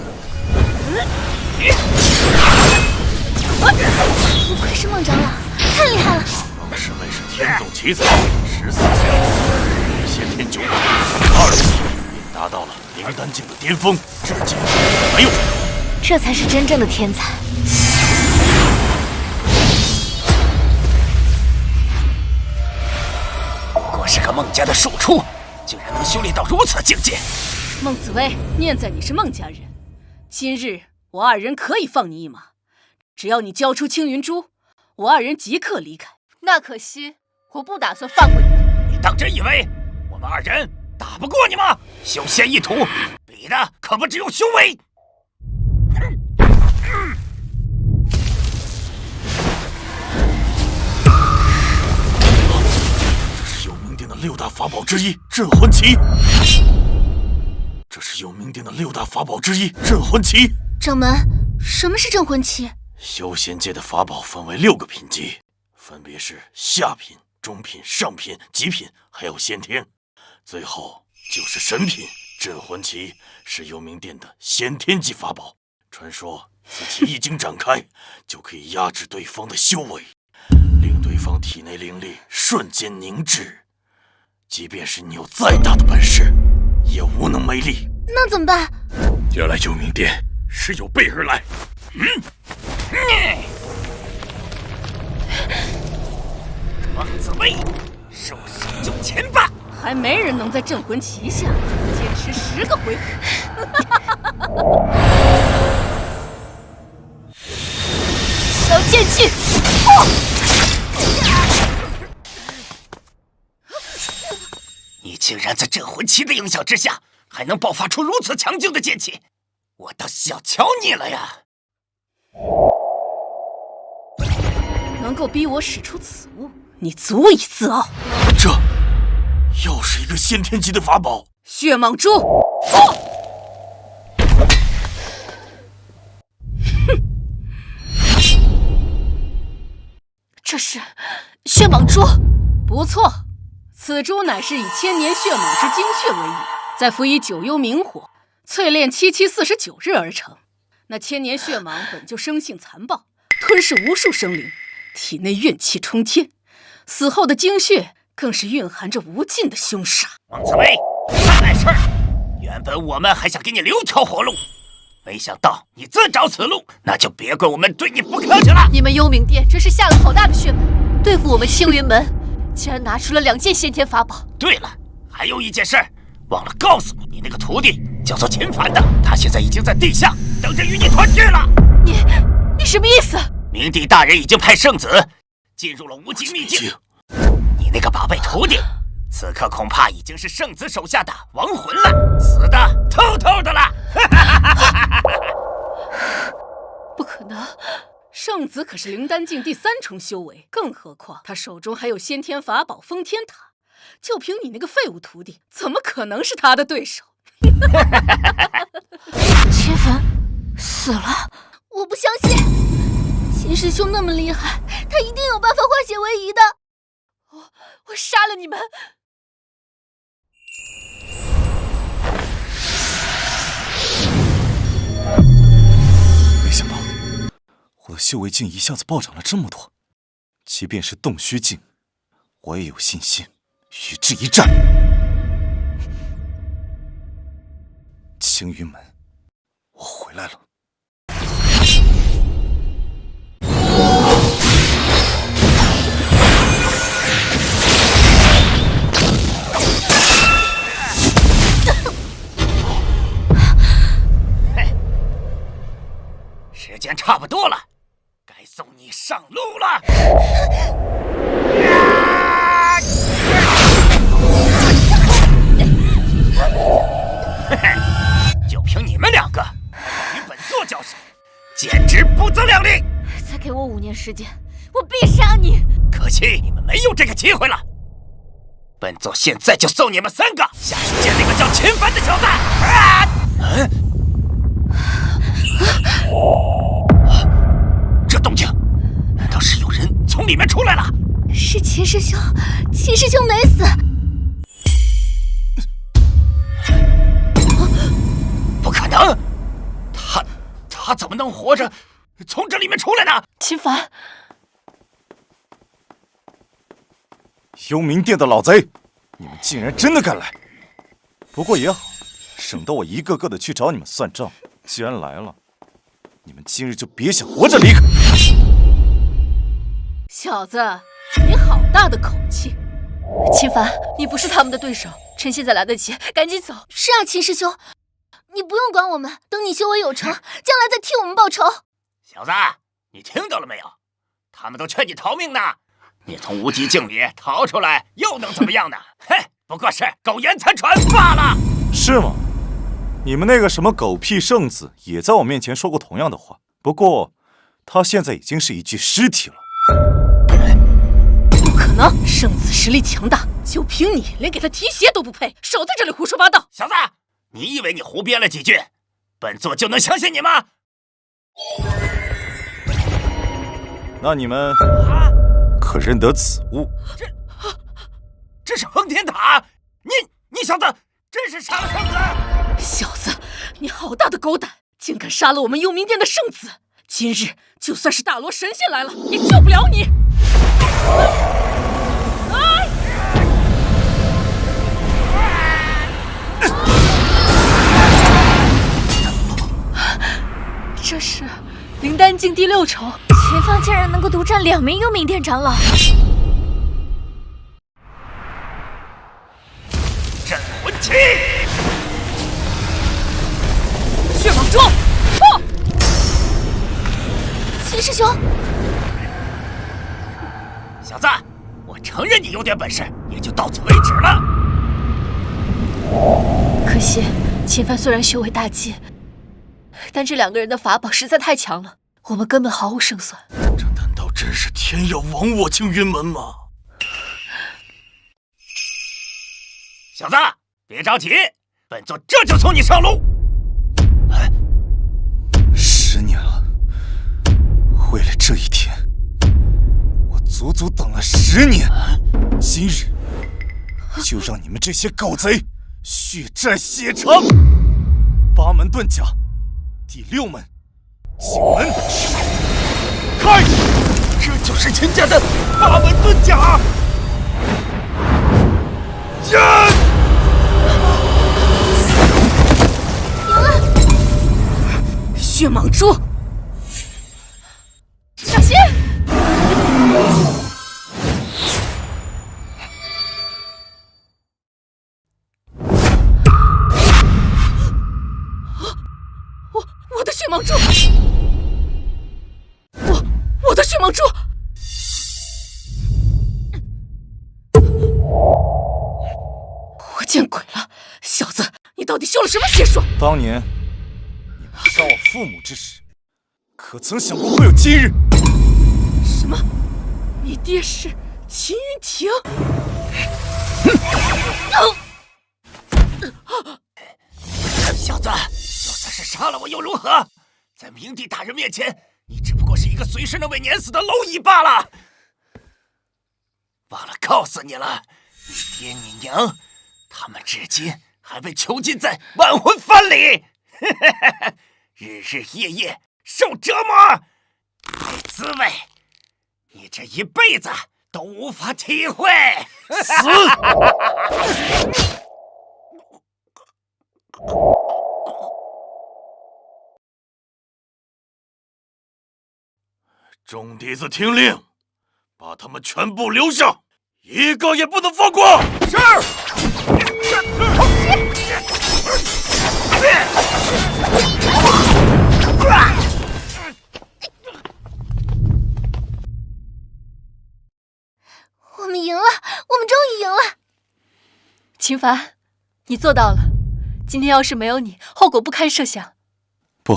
不愧是孟长老，太厉害了！孟师妹是天纵奇才，14岁日先天9品，20岁便达到了灵丹境的巅峰，至今没有。这才是真正的天才。不过是个孟家的庶出，竟然能修炼到如此境界。孟紫薇，念在你是孟家人，今日我二人可以放你一马。只要你交出青云珠，我二人即刻离开。那可惜，我不打算放过你们。你当真以为我们二人打不过你吗？修仙一途，比的可不只有修为。这是幽冥殿的6大法宝之一镇魂旗。这是幽冥殿的6大法宝之一镇魂旗。掌门，什么是镇魂旗？修仙界的法宝分为6个品级，分别是下品、中品、上品、极品，还有先天，最后就是神品。镇魂旗是幽冥殿的先天级法宝，传说此旗一经展开，就可以压制对方的修为，令对方体内灵力瞬间凝滞。即便是你有再大的本事，也无能为力。那怎么办？原来幽冥殿是有备而来。王子威，受伤就前吧。还没人能在镇魂旗下坚持10个回合。小剑气！你竟然在镇魂旗的影响之下，还能爆发出如此强劲的剑气，我倒小瞧你了呀！能够逼我使出此物，你足以自傲。这又是一个先天级的法宝——血蟒珠！哼！这是血蟒珠，不错。此珠乃是以千年血蟒之精血为引，再辅以9幽冥火，淬炼7749日而成。那千年血蟒本就生性残暴，吞噬无数生灵，体内怨气冲天，死后的精血更是蕴含着无尽的凶杀。王紫薇，别来事儿！原本我们还想给你留条活路，没想到你自找此路，那就别怪我们对你不客气了。你们幽冥殿真是下了好大的血本，对付我们青云门，竟然拿出了2件先天法宝。对了，还有一件事，忘了告诉你，你那个徒弟叫做秦凡的，他现在已经在地下等着与你团聚了。你什么意思？明帝大人已经派圣子进入了无极秘境，你那个宝贝徒弟，此刻恐怕已经是圣子手下的亡魂了，死的透透的了。不可能，圣子可是灵丹境第3重修为，更何况他手中还有先天法宝封天塔，就凭你那个废物徒弟，怎么可能是他的对手？秦凡死了，我不相信，秦师兄那么厉害，他一定有办法化险为夷的。我杀了你们！没想到我的修为境一下子暴涨了这么多，即便是洞虚境，我也有信心与之一战。青云门，我回来了。时间差不多了，该送你上路了。就凭你们2个与本座交手，简直不自量力！再给我5年时间，我必杀你！可惜你们没有这个机会了。本座现在就送你们3个下去见那个叫秦凡的小子！这动静，难道是有人从里面出来了？是秦师兄，秦师兄没死。不可能，他怎么能活着从这里面出来呢？秦凡，幽冥殿的老贼，你们竟然真的敢来！不过也好，省得我一个个的去找你们算账。既然来了，你们今日就别想活着离开。小子，你好大的口气！秦凡，你不是他们的对手，趁现在来得及，赶紧走。是啊，秦师兄，你不用管我们，等你修为有成，将来再替我们报仇。小子，你听到了没有？他们都劝你逃命呢。你从无极境里逃出来，又能怎么样呢？嘿，不过是苟延残喘罢了。是吗？你们那个什么狗屁圣子也在我面前说过同样的话，不过他现在已经是一具尸体了。不可能，圣子实力强大，就凭你连给他提鞋都不配，少在这里胡说八道！小子，你以为你胡编了几句，本座就能相信你吗？那你们可认得此物？这是封天塔！你小子真是杀了圣子！小子，你好大的狗胆，竟敢杀了我们幽冥殿的圣子！今日就算是大罗神仙来了，也救不了你！这是灵丹境第6重，前方竟然能够独占2名幽冥殿长老。镇魂器，血蟒珠，破！秦师兄，小子，我承认你有点本事，也就到此为止了。可惜秦帆虽然修为大进，但这2个人的法宝实在太强了，我们根本毫无胜算。这难道真是天要亡我青云门吗？小子，别着急，本座这就送你上路。10年了，为了这一天，我足足等了10年。今日就让你们这些狗贼血债血偿！八门遁甲，第6门，景门，开！这就是秦家的八门遁甲。血蟒珠，小心！我的血蟒珠，我的血蟒珠！我见鬼了！小子，你到底修了什么邪术？当年你们杀我父母之时，可曾想过会有今日？什么？你爹是秦云亭？小子，就算是杀了我又如何？在明帝大人面前，你只不过是一个随时能被碾死的蝼蚁罢了。忘了告诉你了，你爹你娘，他们至今还被囚禁在万魂幡里，日日夜夜受折磨，那滋味，你这一辈子都无法体会。死！众弟子听令，把他们全部留下，一个也不能放过。是。我们赢了，我们终于赢了！秦凡，你做到了。今天要是没有你，后果不堪设想。不，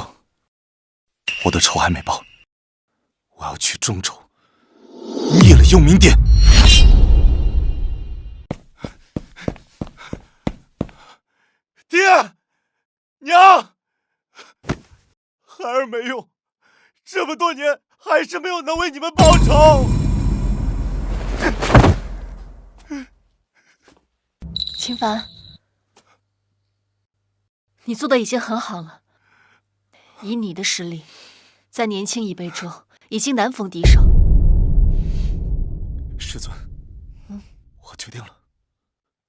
我的仇还没报。我要去中州，灭了幽冥殿。爹，娘，孩儿没用，这么多年还是没有能为你们报仇。秦凡，你做的已经很好了。以你的实力，在年轻一辈中已经难逢敌手。师尊，我决定了，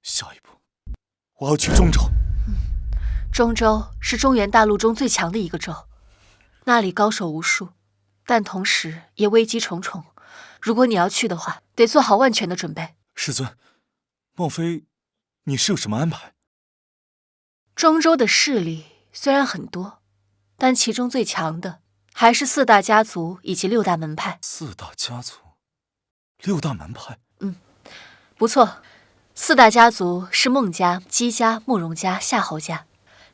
下一步我要去中州。中州是中原大陆中最强的一个州，那里高手无数，但同时也危机重重。如果你要去的话，得做好万全的准备。师尊，莫非你是有什么安排？中州的势力虽然很多，但其中最强的还是4大家族以及6大门派。4大家族，6大门派。不错，4大家族是孟家、姬家、慕容家、夏侯家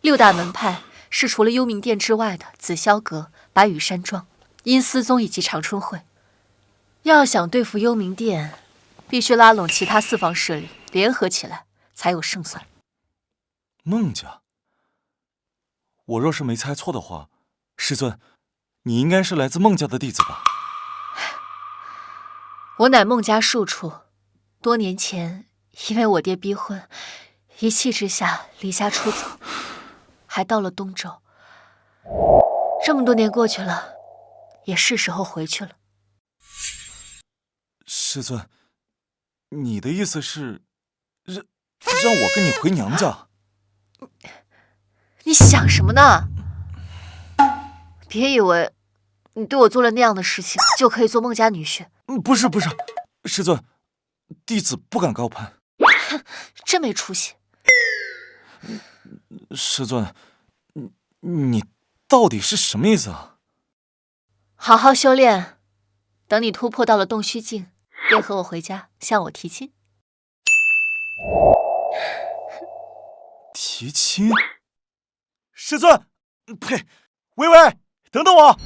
；6大门派是除了幽冥殿之外的紫霄阁、白羽山庄、阴司宗以及长春会。要想对付幽冥殿，必须拉拢其他4方势力联合起来，才有胜算。孟家，我若是没猜错的话，师尊，你应该是来自孟家的弟子吧？我乃孟家庶出，多年前因为我爹逼婚，一气之下离家出走。还到了东周。这么多年过去了，也是时候回去了。师尊，你的意思是让我跟你回娘家？你想什么呢？别以为你对我做了那样的事情，就可以做孟家女婿。不是，师尊，弟子不敢高攀。真没出息！师尊，你到底是什么意思啊？好好修炼，等你突破到了洞虚境，便和我回家向我提亲。提亲？师尊，呸！微微，等等我！